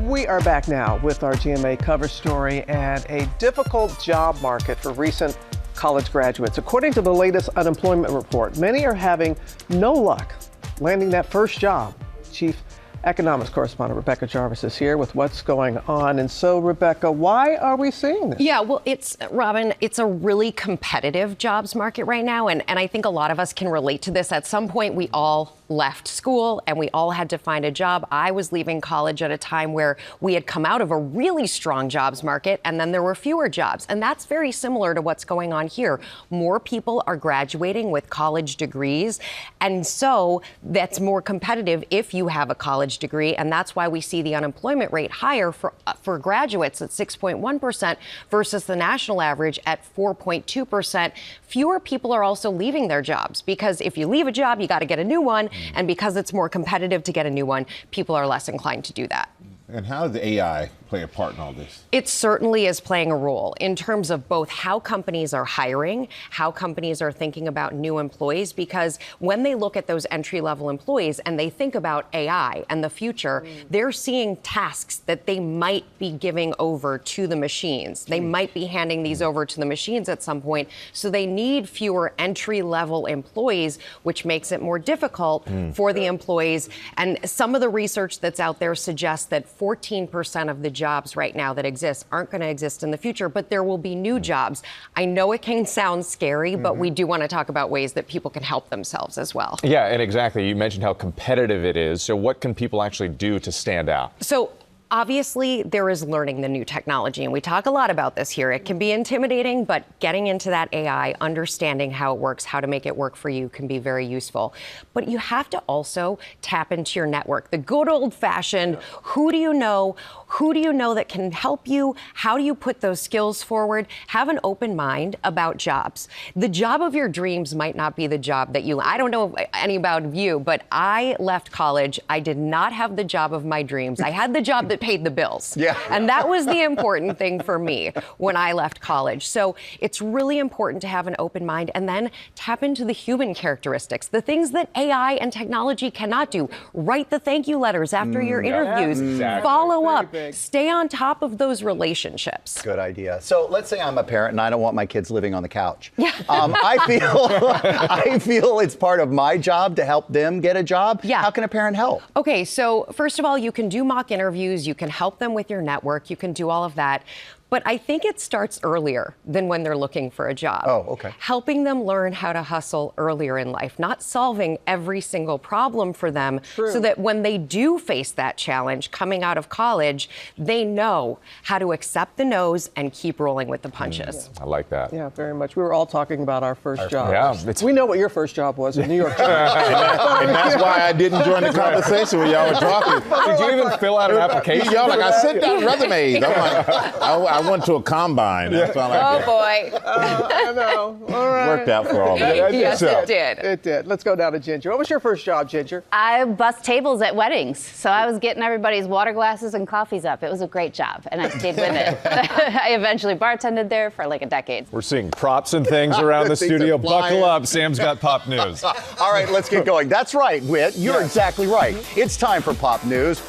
We are back now with our GMA cover story and a difficult job market for recent college graduates. According to the latest unemployment report, many are having no luck landing that first job. Chief Economics correspondent Rebecca Jarvis is here with what's going on. And so, Rebecca, why are we seeing this? Yeah, well, Robin, it's a really competitive jobs market right now. And I think a lot of us can relate to this. At some point, we all left school and we all had to find a job. I was leaving college at a time where we had come out of a really strong jobs market, and then there were fewer jobs. And that's very similar to what's going on here. More people are graduating with college degrees. And so that's more competitive if you have a college degree. And that's why we see the unemployment rate higher for graduates at 6.1% versus the national average at 4.2%. Fewer people are also leaving their jobs, because if you leave a job, you got to get a new one. And because it's more competitive to get a new one, people are less inclined to do that. And how does the AI play a part in all this? It certainly is playing a role in terms of both how companies are hiring, how companies are thinking about new employees, because when they look at those entry-level employees and they think about AI and the future, they're seeing tasks that they might be giving over to the machines. They might be handing these over to the machines at some point. So they need fewer entry-level employees, which makes it more difficult for the employees. And some of the research that's out there suggests that 14% of the jobs right now that exist aren't going to exist in the future, but there will be new jobs. I know it can sound scary, but we do want to talk about ways that people can help themselves as well. Yeah, and exactly. You mentioned how competitive it is. So what can people actually do to stand out? So obviously, there is learning the new technology, and we talk a lot about this here. It can be intimidating, but getting into that AI, understanding how it works, how to make it work for you can be very useful. But you have to also tap into your network. The good old-fashioned, who do you know? Who do you know that can help you? How do you put those skills forward? Have an open mind about jobs. The job of your dreams might not be the job that I don't know any about you, but I left college. I did not have the job of my dreams. I had the job that paid the bills. Yeah. And that was the important thing for me when I left college. So it's really important to have an open mind and then tap into the human characteristics, the things that AI and technology cannot do. Write the thank you letters after your interviews. Exactly. Follow up. Stay on top of those relationships. Good idea. So let's say I'm a parent and I don't want my kids living on the couch. Yeah. I feel it's part of my job to help them get a job. Yeah. How can a parent help? Okay, so first of all, you can do mock interviews. You can help them with your network. You can do all of that. But I think it starts earlier than when they're looking for a job. Oh, okay. Helping them learn how to hustle earlier in life, not solving every single problem for them, so that when they do face that challenge coming out of college, they know how to accept the no's and keep rolling with the punches. I like that. Yeah, very much. We were all talking about our first job. Yeah, we know what your first job was in New York City. And that's why I didn't join the conversation when y'all were talking. Did you even fill out an application? Y'all like, I sent down resumes. I'm like, I went to a combine. That's all I did. Boy. I know. All right. Worked out for all of us. Yes, it did. It did. Let's go down to Ginger. What was your first job, Ginger? I bussed tables at weddings, so I was getting everybody's water glasses and coffees up. It was a great job, and I stayed with it. I eventually bartended there for like a decade. We're seeing props and things around the studio. Buckle up. Sam's got pop news. All right, let's get going. That's right, Whit. You're exactly right. It's time for pop news.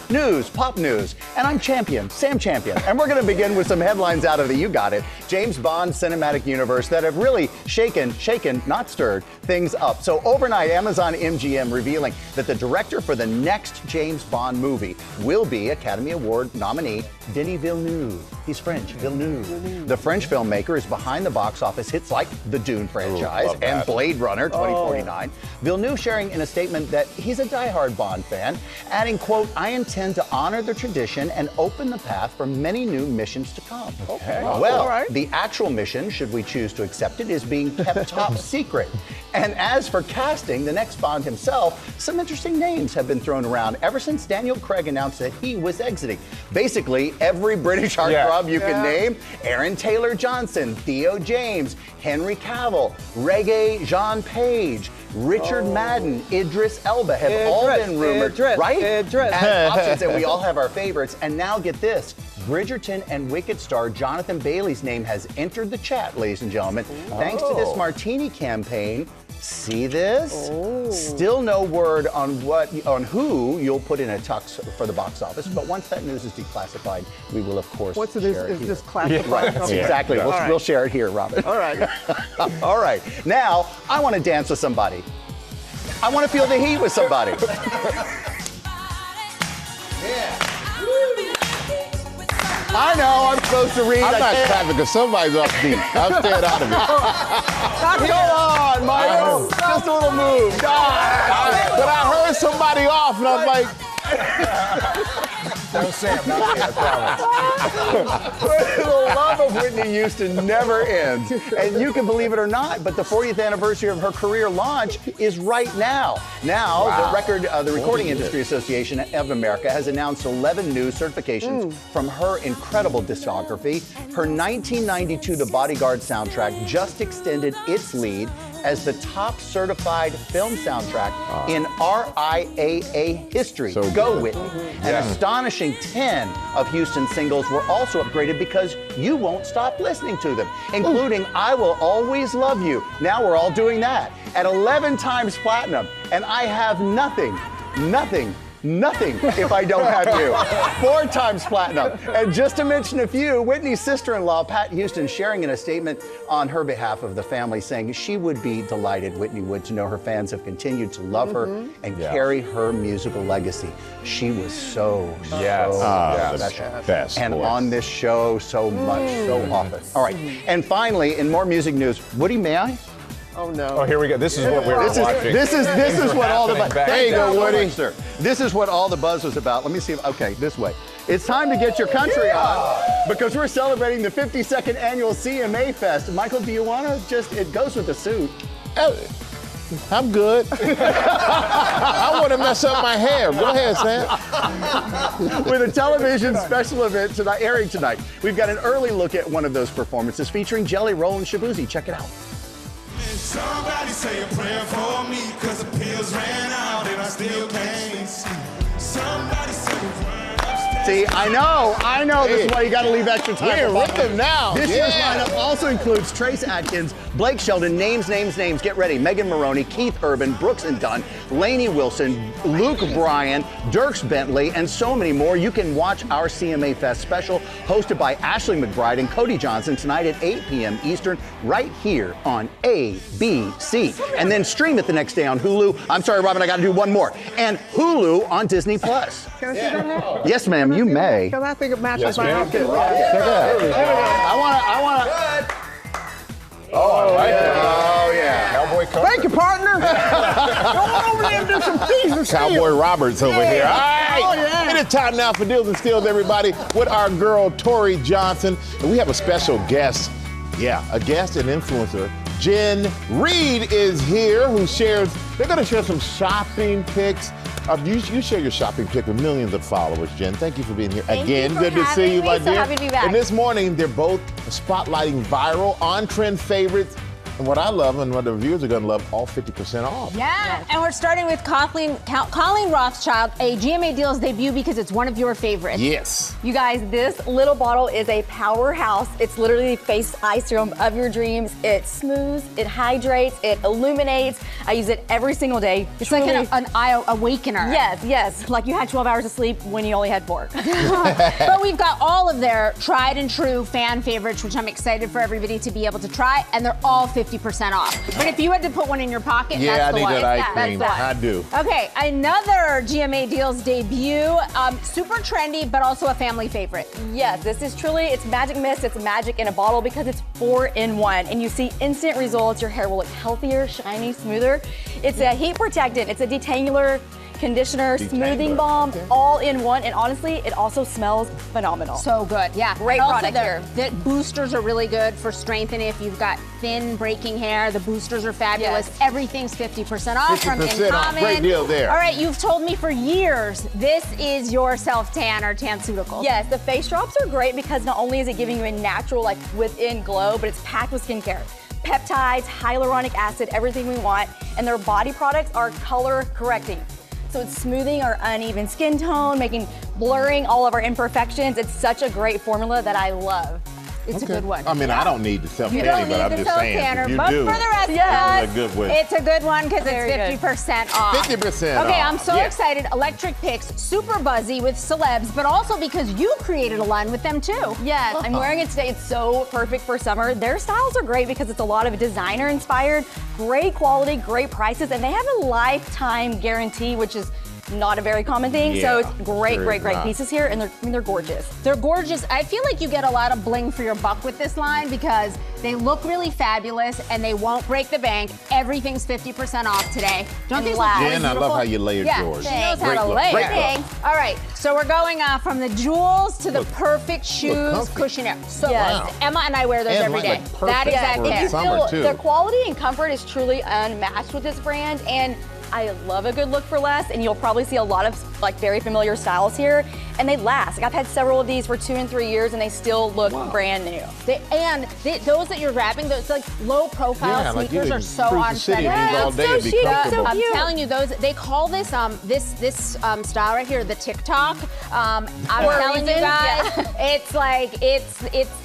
Pop news. And I'm Sam Champion. And we're going to begin with some headlines out of the You Got It, James Bond cinematic universe that have really shaken, not stirred, things up. So overnight, Amazon MGM revealing that the director for the next James Bond movie will be Academy Award nominee Denis Villeneuve. He's French, Villeneuve. The French filmmaker is behind the box office hits like the Dune franchise and Blade Runner 2049. Villeneuve sharing in a statement that he's a diehard Bond fan, adding, quote, I intend to honor the tradition and open the path for many new missions to come. Okay. Well, the actual mission, should we choose to accept it, is being kept top secret. And as for casting the next Bond himself, some interesting names have been thrown around ever since Daniel Craig announced that he was exiting. Basically, every British heartthrob you can name, Aaron Taylor-Johnson, Theo James, Henry Cavill, Reggae Jean Page, Richard Madden, Idris Elba have all been rumored, right? As options, and we all have our favorites. And now get this. Bridgerton and Wicked star Jonathan Bailey's name has entered the chat, ladies and gentlemen. Thanks to this Martini campaign. See this? Still no word on who you'll put in a tux for the box office, but once that news is declassified, we will of course share it here. This classified? Right, exactly. We'll share it here, Robin. All right. All right. Now, I want to dance with somebody. I want to feel the heat with somebody. I know, I'm supposed to read. I'm not clapping because somebody's off beat. I'm staying out of it. Go on, Mayo. Just a little move. But I heard somebody off, and I was like... No, Sam, not me, I promise. The love of Whitney Houston never ends. And you can believe it or not, but the 40th anniversary of her career launch is right now. Now, the Recording Industry Association of America has announced 11 new certifications from her incredible discography. Her 1992 The Bodyguard soundtrack just extended its lead as the top certified film soundtrack in RIAA history. So go Whitney. An astonishing 10 of Houston's singles were also upgraded because you won't stop listening to them, including I Will Always Love You. Now we're all doing that at 11 times platinum, and I have nothing if I don't have you. 4 times platinum. And just to mention a few, Whitney's sister-in-law, Pat Houston, sharing in a statement on her behalf of the family, saying she would be delighted, Whitney would, to know her fans have continued to love her and carry her musical legacy. She was so special. Best and voice. on this show so much, so often. All right. And finally, in more music news, Woody, may I? Oh no! Oh, here we go. This is what we were watching. This is what all the buzz. There you go, Woody. This is what all the buzz was about. Let me see. Okay, this way. It's time to get your country on because we're celebrating the 52nd annual CMA Fest. Michael, do you want to just? It goes with the suit. I'm good. I want to mess up my hair. Go ahead, Sam. With a television special event tonight, airing tonight, we've got an early look at one of those performances featuring Jelly Roll and Shabuzi. Check it out. Somebody say a prayer for me, cause the pills ran out and I still can't see. Somebody say a prayer. See, I know. This is why you got to leave extra time. We're with them now. This year's lineup also includes Trace Atkins, Blake Shelton, names. Get ready. Megan Maroney, Keith Urban, Brooks and Dunn, Lainey Wilson, Luke Bryan, Dierks Bentley, and so many more. You can watch our CMA Fest special hosted by Ashley McBride and Cody Johnson tonight at 8 p.m. Eastern right here on ABC. And then stream it the next day on Hulu. I'm sorry, Robin, I got to do one more. And Hulu on Disney+. Can I see that now? Yes, ma'am. you may. Because I think it matches Yes, my ma'am. outfit. Check it out. There we go. I want to. Oh, I like yeah. that. Oh, yeah. Cowboy comfort. Thank you, partner. Go on over there and do some things and Cowboy Roberts over here. All right. Oh, yeah. It is time now for Deals and Steals, everybody, with our girl, Tori Johnson. And we have a special guest. Yeah, a guest and influencer. Jen Reed is here, they're going to share some shopping pics. You share your shopping pic with millions of followers, Jen. Thank you for being here again. Good to see you, my dear. So happy to be back. And this morning, they're both spotlighting viral, on-trend favorites. And what I love and what the viewers are going to love, all 50% off. Yeah, and we're starting with Colleen Rothschild, a GMA Deals debut because it's one of your favorites. Yes. You guys, this little bottle is a powerhouse. It's literally face eye serum of your dreams. It smooths, it hydrates, it illuminates. I use it every single day. It's like an eye awakener. Yes, yes. Like you had 12 hours of sleep when you only had 4. But we've got all of their tried and true fan favorites, which I'm excited for everybody to be able to try, and they're all 50% off. But if you had to put one in your pocket, that's the one. Yeah, I need that eye cream. That's I do. Okay, another GMA Deals debut. Super trendy, but also a family favorite. Yes, this is truly, it's magic mist, it's magic in a bottle because it's 4-in-1 and you see instant results. Your hair will look healthier, shiny, smoother. It's a heat protectant, it's a detangler, conditioner, smoothing balm, all in one, and honestly, it also smells phenomenal. So good, yeah. Great and product also here. The boosters are really good for strengthening if you've got thin, breaking hair. The boosters are fabulous. Yes. Everything's 50% off from 50% off. Incommon. Great deal there. All right, you've told me for years this is your self-tan or Tanceutical. Yes, the face drops are great because not only is it giving you a natural, like within glow, but it's packed with skincare. Peptides, hyaluronic acid, everything we want, and their body products are color correcting. So it's smoothing our uneven skin tone, blurring all of our imperfections. It's such a great formula that I love. It's a good one. I mean, I don't need the self-tanning, but I'm just saying, if you but do, for the rest of it's a good one. It's a good one because it's 50% off. 50% Okay, off. I'm so excited. Electric Picks, super buzzy with celebs, but also because you created a line with them too. Yes, I'm wearing it today. It's so perfect for summer. Their styles are great because it's a lot of designer inspired, great quality, great prices, and they have a lifetime guarantee, which is not a very common thing. So it's great pieces here, and they're gorgeous. They're gorgeous. I feel like you get a lot of bling for your buck with this line because they look really fabulous and they won't break the bank. Everything's 50% off today. Don't these look really Jen, I love how you layered yours. She knows how to look. layer. Great look. All right, so we're going from the jewels to the perfect shoes cushioner. So Emma and I wear those every day. That is the quality and comfort is truly unmatched with this brand, and I love a good look for less, and you'll probably see a lot of very familiar styles here, and they last. I've had several of these for 2 and 3 years, and they still look brand new. Those that you're grabbing, those low profile sneakers are so on trend. Yeah, so chic, so I'm telling you, they call this this style right here the TikTok. I'm telling you guys, it's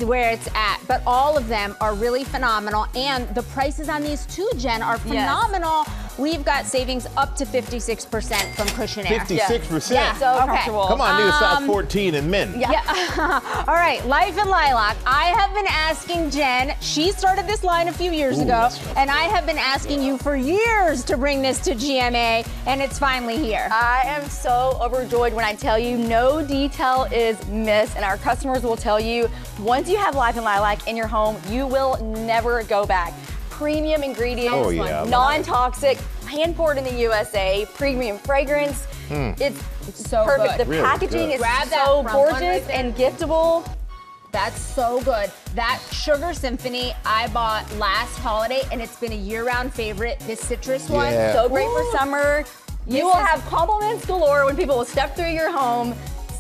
where it's at. But all of them are really phenomenal, and the prices on these too, Jen, are phenomenal. We've got savings up to 56% from Cushionaire. 56%? Yeah. So comfortable. Come on, need a size 14 in men. Yeah. All right, Life in Lilac. I have been asking Jen, she started this line a few years ago, and I have been asking you for years to bring this to GMA, and it's finally here. I am so overjoyed when I tell you no detail is missed, and our customers will tell you once you have Life in Lilac in your home, you will never go back. Premium ingredients, non-toxic, hand-poured in the USA, premium fragrance. It's so perfect. good. The packaging is so gorgeous and giftable. That's so good. That Sugar Symphony I bought last holiday, and it's been a year-round favorite. This citrus one, so great for summer. You will have compliments galore when people will step through your home.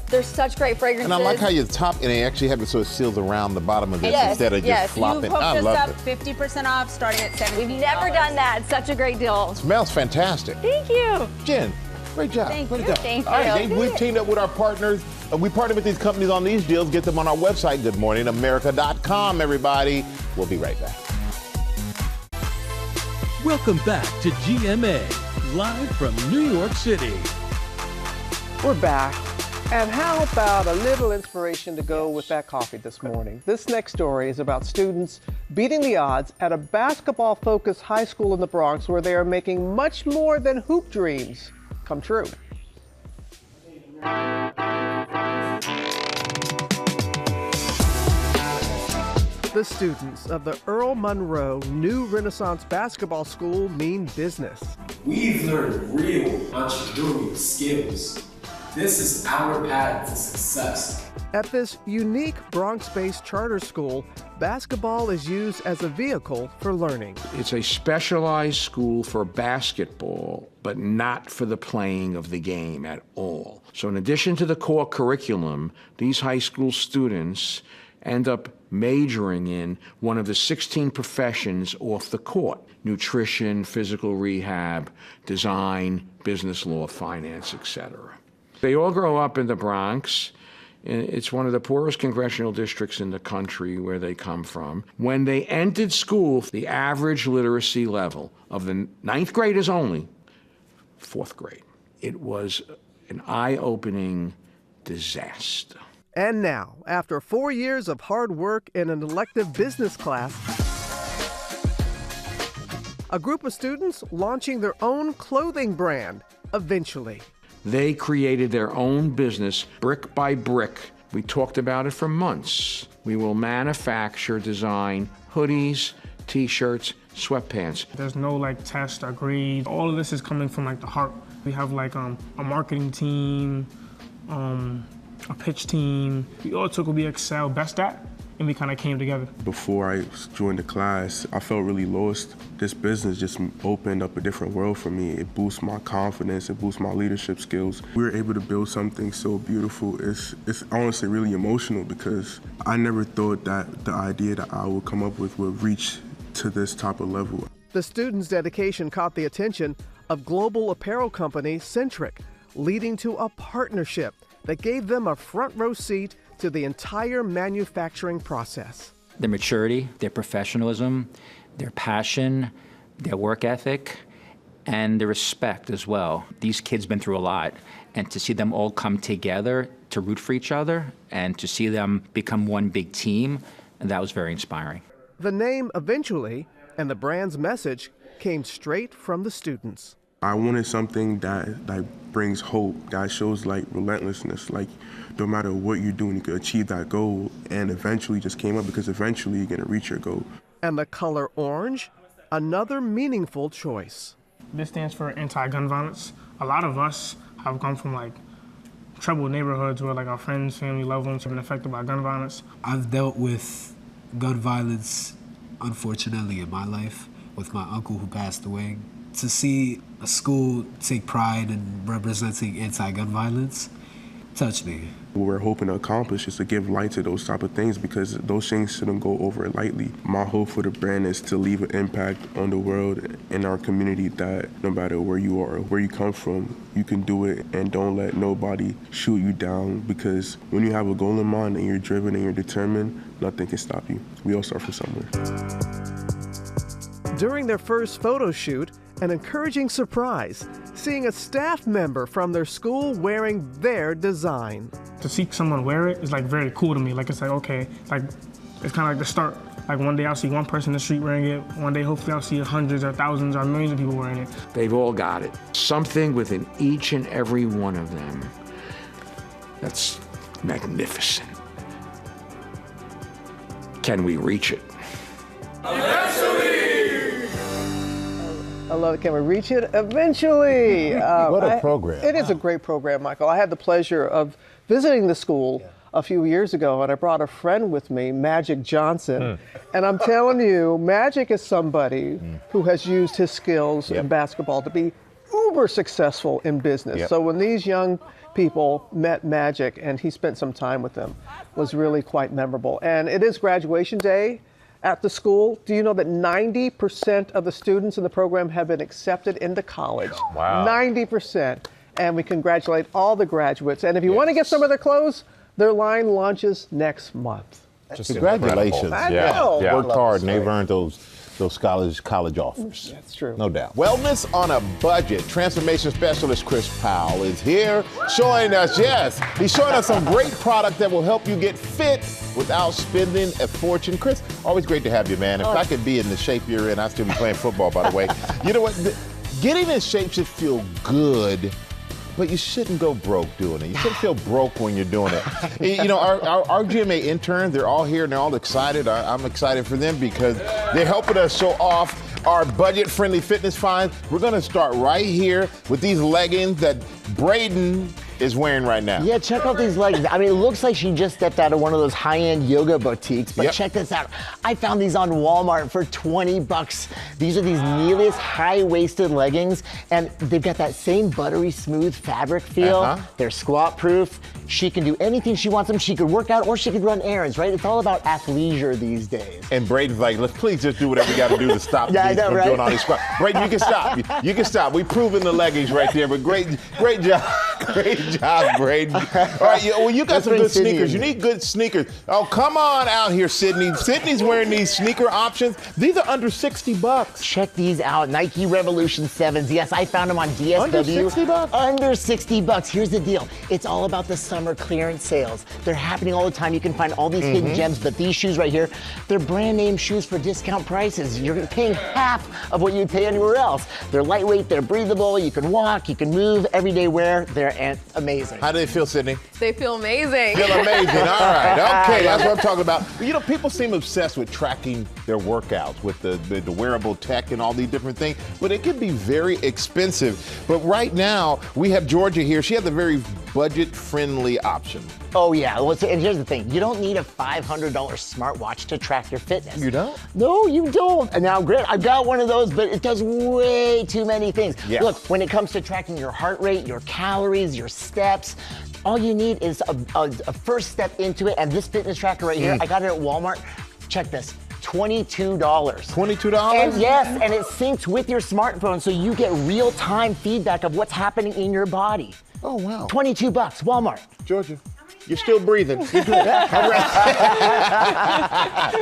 There's such great fragrances. And I like how you top, and they actually have it so it seals around the bottom of this instead of just flopping. You've hooked I us love up it. 50% off starting at $70. We've never done that. It's such a great deal. Smells fantastic. Thank you. Jen, great job. Thank Great you. job. Thank All right, you. we've teamed up with our partners. We partner with these companies on these deals. Get them on our website, goodmorningamerica.com, everybody. We'll be right back. Welcome back to GMA, live from New York City. We're back. And how about a little inspiration to go with that coffee this morning? This next story is about students beating the odds at a basketball-focused high school in the Bronx where they are making much more than hoop dreams come true. The students of the Earl Monroe New Renaissance Basketball School mean business. We've learned real entrepreneurial skills. This is our path to success. At this unique Bronx-based charter school, basketball is used as a vehicle for learning. It's a specialized school for basketball, but not for the playing of the game at all. So in addition to the core curriculum, these high school students end up majoring in one of the 16 professions off the court: nutrition, physical rehab, design, business law, finance, etc. They all grow up in the Bronx. It's one of the poorest congressional districts in the country where they come from. When they entered school, the average literacy level of the 9th graders only, 4th grade. It was an eye-opening disaster. And now, after 4 years of hard work in an elective business class, a group of students launching their own clothing brand, Eventually. They created their own business brick by brick. We talked about it for months. We will manufacture, design hoodies, t-shirts, sweatpants. There's no test or grade. All of this is coming from the heart. We have a marketing team, a pitch team. We all took what we excel best at, and we kind of came together. Before I joined the class, I felt really lost. This business just opened up a different world for me. It boosts my confidence, it boosts my leadership skills. We were able to build something so beautiful. It's honestly really emotional because I never thought that the idea that I would come up with would reach to this type of level. The students' dedication caught the attention of global apparel company Centric, leading to a partnership that gave them a front row seat to the entire manufacturing process. Their maturity, their professionalism, their passion, their work ethic, and their respect as well. These kids been through a lot, and to see them all come together to root for each other and to see them become one big team, that was very inspiring. The name Eventually and the brand's message came straight from the students. I wanted something that brings hope, that shows relentlessness, no matter what you're doing, you can achieve that goal, and eventually just came up because eventually you're gonna reach your goal. And the color orange, another meaningful choice. This stands for anti-gun violence. A lot of us have come from troubled neighborhoods where our friends, family, loved ones have been affected by gun violence. I've dealt with gun violence, unfortunately, in my life with my uncle who passed away. To see a school take pride in representing anti-gun violence touched me. What we're hoping to accomplish is to give light to those type of things because those things shouldn't go over lightly. My hope for the brand is to leave an impact on the world and our community that no matter where you are, where you come from, you can do it and don't let nobody shoot you down because when you have a goal in mind and you're driven and you're determined, nothing can stop you. We all start from somewhere. During their first photo shoot, an encouraging surprise, seeing a staff member from their school wearing their design. To see someone wear it is very cool to me. Okay, it's kind of the start. One day I'll see one person in the street wearing it. One day hopefully I'll see hundreds or thousands or millions of people wearing it. They've all got it. Something within each and every one of them that's magnificent. Can we reach it? I love it. Can we reach it? Eventually. What a program. It is a great program, Michael. I had the pleasure of visiting the school a few years ago, and I brought a friend with me, Magic Johnson. And I'm telling you, Magic is somebody who has used his skills in basketball to be uber successful in business. So when these young people met Magic and he spent some time with them, was really quite memorable. And it is graduation day at the school. Do you know that 90% of the students in the program have been accepted into college? Wow. 90%. And we congratulate all the graduates. And if you want to get some of their clothes, their line launches next month. Congratulations. I know. Worked hard and they've earned those college offers. That's true. No doubt. Wellness on a budget. Transformation specialist Chris Powell is here showing us, he's showing us some great product that will help you get fit without spending a fortune. Chris, always great to have you, man. If I could be in the shape you're in, I'd still be playing football, by the way. You know what? Getting in shape should feel good but you shouldn't go broke doing it. You shouldn't feel broke when you're doing it. You know, our GMA interns, they're all here and they're all excited. I'm excited for them because they're helping us show off our budget-friendly fitness finds. We're gonna start right here with these leggings that Braden is wearing right now. Yeah, check out these leggings. I mean, it looks like she just stepped out of one of those high-end yoga boutiques, but check this out. I found these on Walmart for 20 bucks. These are these Neelis high-waisted leggings, and they've got that same buttery smooth fabric feel. They're squat-proof. She can do anything she wants them. She could work out or she could run errands, right? It's all about athleisure these days. And Braden's like, let's please just do whatever we got to do to stop these from doing all these squats. Braden, you can stop. You can stop. We've proven the leggings right there, but great job. Great job, Braden. All right, well, you got some good sneakers. You need good sneakers. Oh, come on out here, Sydney. Sydney's wearing these sneaker options. These are under 60 bucks. Check these out. Nike Revolution 7s. Yes, I found them on DSW. Under 60 bucks? Under 60 bucks. Here's the deal. It's all about the summer clearance sales. They're happening all the time. You can find all these hidden gems, but these shoes right here, they're brand name shoes for discount prices. You're paying half of what you'd pay anywhere else. They're lightweight, they're breathable, you can walk, you can move, everyday wear. They're amazing. How do they feel, Sydney? They feel amazing. Feel amazing. All right. Okay, that's what I'm talking about. You know, people seem obsessed with tracking their workouts with the wearable tech and all these different things, but it can be very expensive. But right now, we have Georgia here. She has a very budget-friendly option. Oh, yeah. Well, and here's the thing. You don't need a $500 smartwatch to track your fitness. You don't? No, you don't. And now, Grant, I've got one of those, but it does way too many things. Yeah. Look, when it comes to tracking your heart rate, your calories, your steps, all you need is a first step into it. And this fitness tracker right here, I got it at Walmart. Check this. $22. $22? And yes, and it syncs with your smartphone so you get real-time feedback of what's happening in your body. Oh, wow. $22, Walmart. Georgia, you're still breathing. You're good. All right.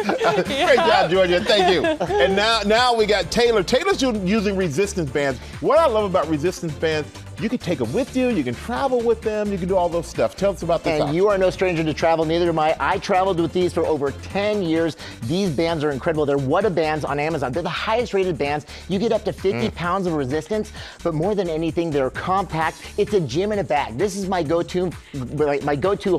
Great job, Georgia. Thank you. And now we got Taylor. Taylor's using resistance bands. What I love about resistance bands, you can take them with you, you can travel with them, you can do all those stuff. Tell us about this. And you are no stranger to travel, neither am I. I traveled with these for over 10 years. These bands are incredible. They're Whata bands on Amazon. They're the highest rated bands. You get up to 50 pounds of resistance, but more than anything, they're compact. It's a gym in a bag. This is my go-to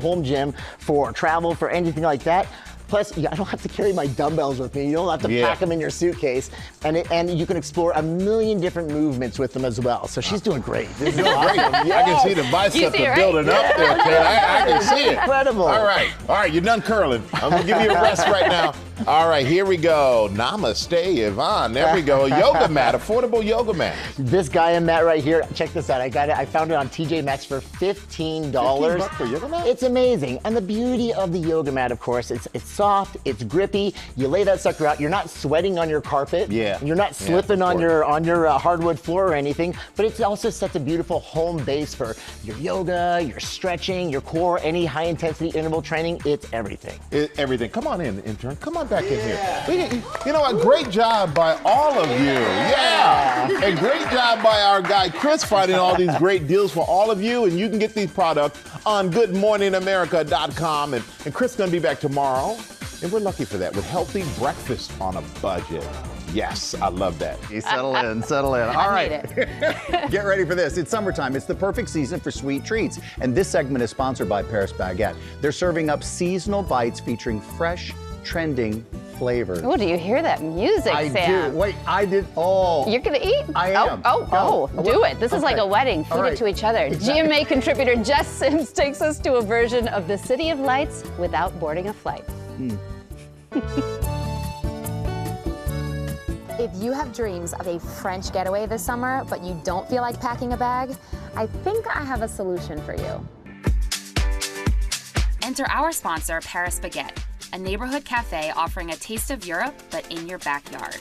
home gym for travel, for anything like that. Plus, I don't have to carry my dumbbells with me. You don't have to pack them in your suitcase. And you can explore a million different movements with them as well. So she's doing great. This is awesome. Yes. I can see the biceps are building up there, Taylor. I can see it. Incredible. All right, you're done curling. I'm going to give you a rest right now. All right, here we go. Namaste, Yvonne. There we go. Yoga mat, affordable yoga mat. This Gaia mat right here, check this out. I got it. I found it on TJ Maxx for $15. $15 for yoga mat? It's amazing. And the beauty of the yoga mat, of course, it's soft, it's grippy. You lay that sucker out. You're not sweating on your carpet. Yeah. You're not slipping on your hardwood floor or anything. But it also sets a beautiful home base for your yoga, your stretching, your core, any high intensity interval training. It's everything. Everything. Come on in, intern. Come on back in here. You know what? Great job by all of you. Yeah. And great job by our guy Chris finding all these great deals for all of you. And you can get these products on goodmorningamerica.com. And Chris is going to be back tomorrow. And we're lucky for that with healthy breakfast on a budget. Yes, I love that. Settle in. All right. Get ready for this. It's summertime. It's the perfect season for sweet treats. And this segment is sponsored by Paris Baguette. They're serving up seasonal bites featuring fresh, trending flavors. Oh, do you hear that music, I Sam? do. Wait, I did. Oh. You're going to eat? I am. Do it. This is like a wedding. Feed it to each other. Exactly. GMA contributor Jess Sims takes us to a version of the City of Lights without boarding a flight. If you have dreams of a French getaway this summer, but you don't feel like packing a bag, I think I have a solution for you. Enter our sponsor, Paris Baguette, a neighborhood cafe offering a taste of Europe, but in your backyard.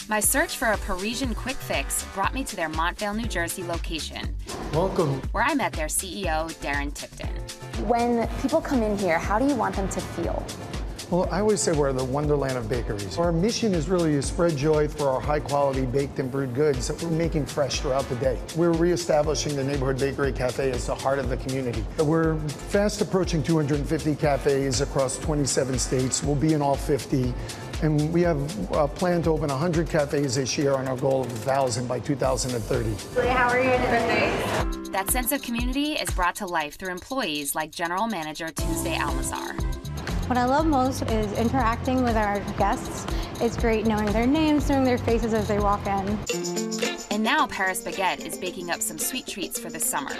My search for a Parisian quick fix brought me to their Montvale, New Jersey location. Welcome. Where I met their CEO, Darren Tipton. When people come in here, how do you want them to feel? Well, I always say we're the wonderland of bakeries. Our mission is really to spread joy for our high-quality baked and brewed goods that we're making fresh throughout the day. We're reestablishing the Neighborhood Bakery Cafe as the heart of the community. We're fast approaching 250 cafes across 27 states. We'll be in all 50. And we have a plan to open 100 cafes this year on our goal of 1,000 by 2030. How are you today? That sense of community is brought to life through employees like General Manager Tuesday Almazar. What I love most is interacting with our guests. It's great knowing their names, knowing their faces as they walk in. And now Paris Baguette is baking up some sweet treats for this summer.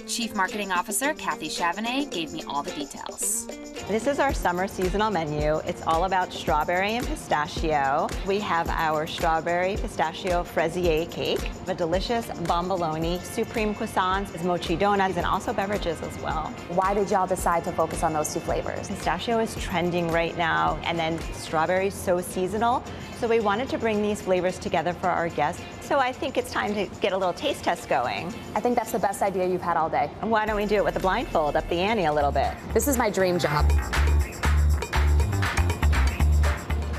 Chief Marketing Officer Kathy Chavanay gave me all the details. This is our summer seasonal menu. It's all about strawberry and pistachio. We have our strawberry pistachio fraisier cake, a delicious bomboloni, supreme croissants, mochi donuts, and also beverages as well. Why did y'all decide to focus on those two flavors? Pistachio is trending right now, and then strawberry is so seasonal. So we wanted to bring these flavors together for our guests. So I think it's time to get a little taste test going. I think that's the best idea you've had all day. And why don't we do it with a blindfold, up the ante a little bit? This is my dream job.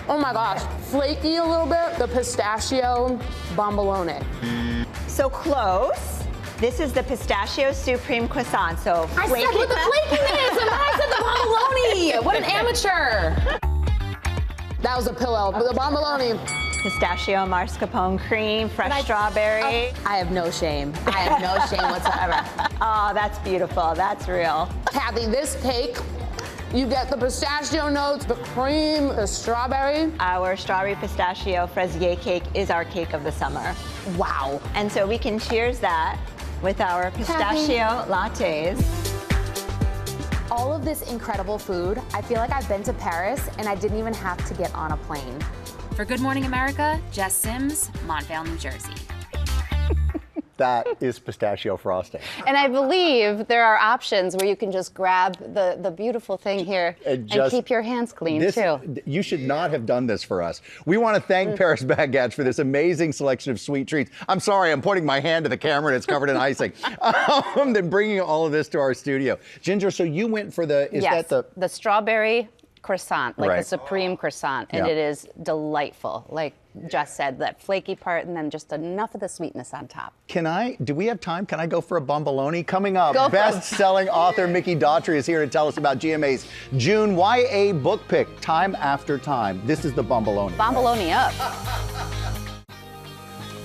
Oh my gosh, flaky a little bit, the pistachio bomboloni. So close. This is the pistachio supreme croissant. So I said with the flakiness, and then I said the bomboloni. What an amateur. That was a pillow, but the bomboloni. Pistachio mascarpone cream, fresh strawberry. I have no shame. I have no shame whatsoever. Oh, that's beautiful. That's real. Kathy, this cake, you get the pistachio notes, the cream, the strawberry. Our strawberry pistachio fraisier cake is our cake of the summer. Wow. And so we can cheers that with our pistachio lattes. All of this incredible food, I feel like I've been to Paris and I didn't even have to get on a plane. For Good Morning America, Jess Sims, Montvale, New Jersey. That is pistachio frosting. And I believe there are options where you can just grab the beautiful thing here and keep your hands clean, too. You should not have done this for us. We want to thank Paris Baguette for this amazing selection of sweet treats. I'm sorry, I'm pointing my hand to the camera and it's covered in icing. Then bringing all of this to our studio. Ginger, so you went for the, is that the strawberry croissant, like Right. the supreme croissant, and Yeah. it is delightful. Like Jess said, that flaky part and then just enough of the sweetness on top. do we have time? Can I go for a bomboloni? Coming up, Go for it. best-selling author Mickey Daughtry is here to tell us about GMA's June YA book pick, Time After Time. This is the bomboloni. Bomboloni up.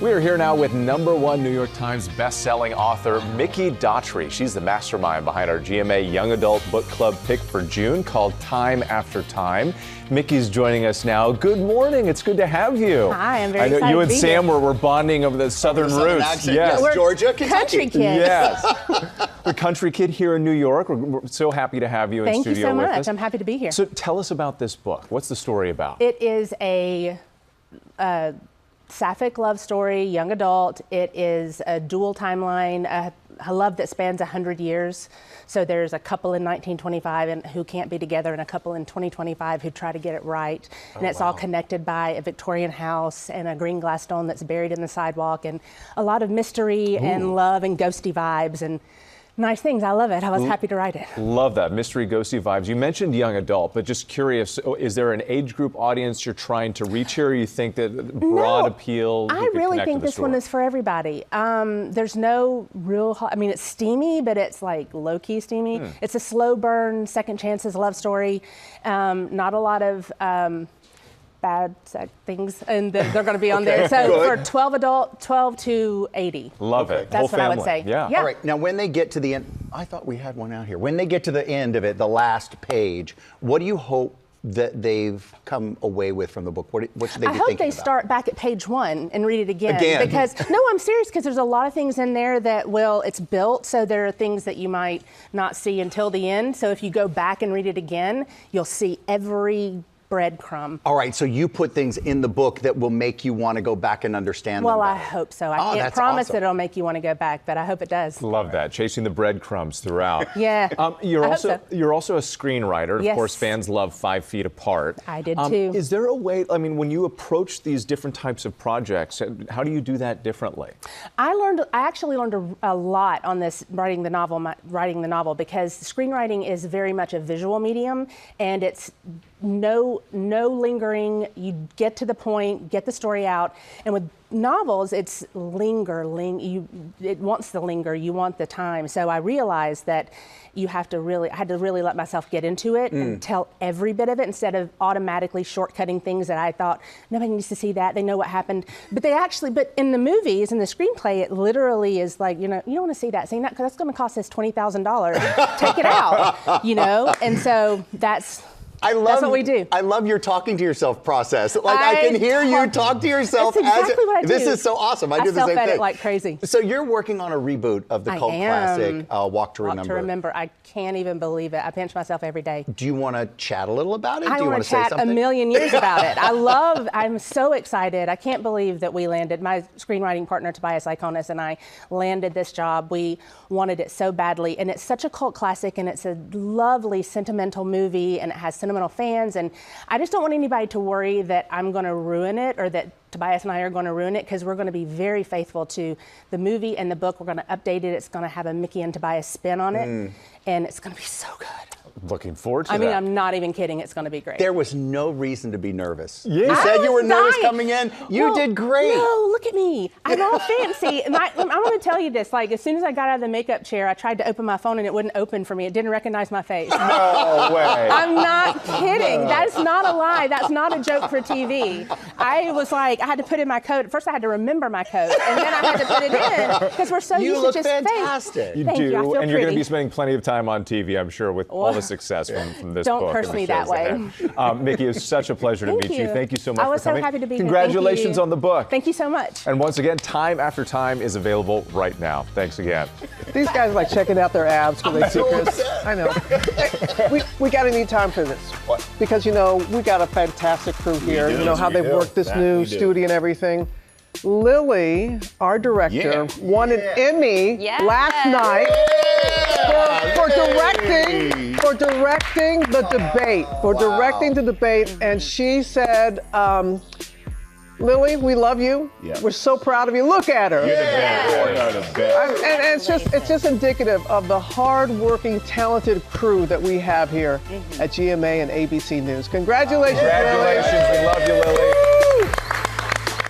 We are here now with #1 New York Times best-selling author Mickey Daughtry. She's the mastermind behind our GMA Young Adult Book Club pick for June called Time After Time. Mickey's joining us now. Good morning. It's good to have you. Hi, I'm very I know excited you to and be Sam here. were bonding over the southern Southern roots. accent. Yes. Yes, Georgia, Kentucky. Country kids. Yes. The country kid here in New York. We're so happy to have you in Thank you studio so with much. us. I'm happy to be here. So tell us about this book. What's the story about? It is a sapphic love story, young adult. It is a dual timeline, a love that spans 100 years. So there's a couple in 1925 who can't be together and a couple in 2025 who try to get it right. And it's all connected by a Victorian house and a green glass stone that's buried in the sidewalk, and a lot of mystery and love and ghosty vibes and nice things. I love it. I was happy to write it. Love that. Mystery, ghosty vibes. You mentioned young adult, but just curious, is there an age group audience you're trying to reach here? Or you think that broad appeal? I really think this one is for everybody. There's no real, it's steamy, but it's like low-key steamy. It's a slow burn, second chances love story. Not a lot of bad things, and they're going to be on there. So for 12 to 80. Love it. That's what I would say. Yeah. All right. Now, when they get to the end, I thought we had one out here. When they get to the end of it, the last page, what do you hope that they've come away with from the book? What should they be I hope thinking they about? start back at page 1 and read it again. Again. Because, no, I'm serious, because there's a lot of things in there that, it's built, so there are things that you might not see until the end. So if you go back and read it again, you'll see every breadcrumb. All right, so you put things in the book that will make you want to go back and understand Well, them I better. hope so. I can't that's promise awesome. that it'll make you want to go back, but I hope it does. Love that. Chasing the breadcrumbs throughout. Yeah. You're I also hope so. you're also a screenwriter. Yes. Of course, fans love 5 Feet Apart. I did too. Is there a way? When you approach these different types of projects, how do you do that differently? I actually learned a lot on this writing the novel because screenwriting is very much a visual medium, and it's no lingering. You get to the point, get the story out. And with novels, it's it wants to linger. You want the time. So I realized that I had to really let myself get into it and tell every bit of it instead of automatically shortcutting things that I thought nobody needs to see that. They know what happened. But in the movies, in the screenplay, it literally is like, you don't want to see that scene because that's going to cost us $20,000. Take it out, And so that's what we do. I love your talking to yourself process. Like I can hear you talk to yourself. That's exactly what I do. This is so awesome. I do the same thing. self-edit like crazy. So you're working on a reboot of the cult classic Walk to Remember. Walk to Remember. I can't even believe it. I pinch myself every day. Do you want to chat a little about it? I Do you want to chat a million years about it. I'm so excited. I can't believe that we landed. My screenwriting partner, Tobias Iconis, and I landed this job. We wanted it so badly. And it's such a cult classic, and it's a lovely, sentimental movie, and it has sentimental fans. And I just don't want anybody to worry that I'm going to ruin it or that Tobias and I are going to ruin it, because we're going to be very faithful to the movie and the book. We're going to update it. It's going to have a Mickey and Tobias spin on it, and it's going to be so good. Looking forward to that. I mean, I'm not even kidding. It's going to be great. There was no reason to be nervous. Yeah. You said you were nervous coming in. You did great. No, look at me. I'm all fancy. And I'm going to tell you this. Like, as soon as I got out of the makeup chair, I tried to open my phone and it wouldn't open for me. It didn't recognize my face. No way. I'm not kidding. That is not a lie. That's not a joke for TV. I was like, I had to put in my code. First, I had to remember my code, and then I had to put it in because we're so used to just fantastic. You Thank do, you. I feel and you're going to pretty. be spending plenty of time on TV, I'm sure, with all the success from this book. Don't curse me that way. Mickey, it's such a pleasure to meet you. Thank you so much for coming. I was so happy to be here. Congratulations on the book. Thank you so much. And once again, Time After Time is available right now. Thanks again. These guys are like checking out their abs when they see Chris. I know. We got to need time for this. What? Because, we got a fantastic crew here. You know how they've worked this new studio and everything. Lily, our director, won an Emmy last night for directing the debate. And she said, Lily, we love you. Yeah. We're so proud of you. Look at her. You're the best. And it's just indicative of the hard-working, talented crew that we have here at GMA and ABC News. Congratulations, Lily. Congratulations. We love you, Lily.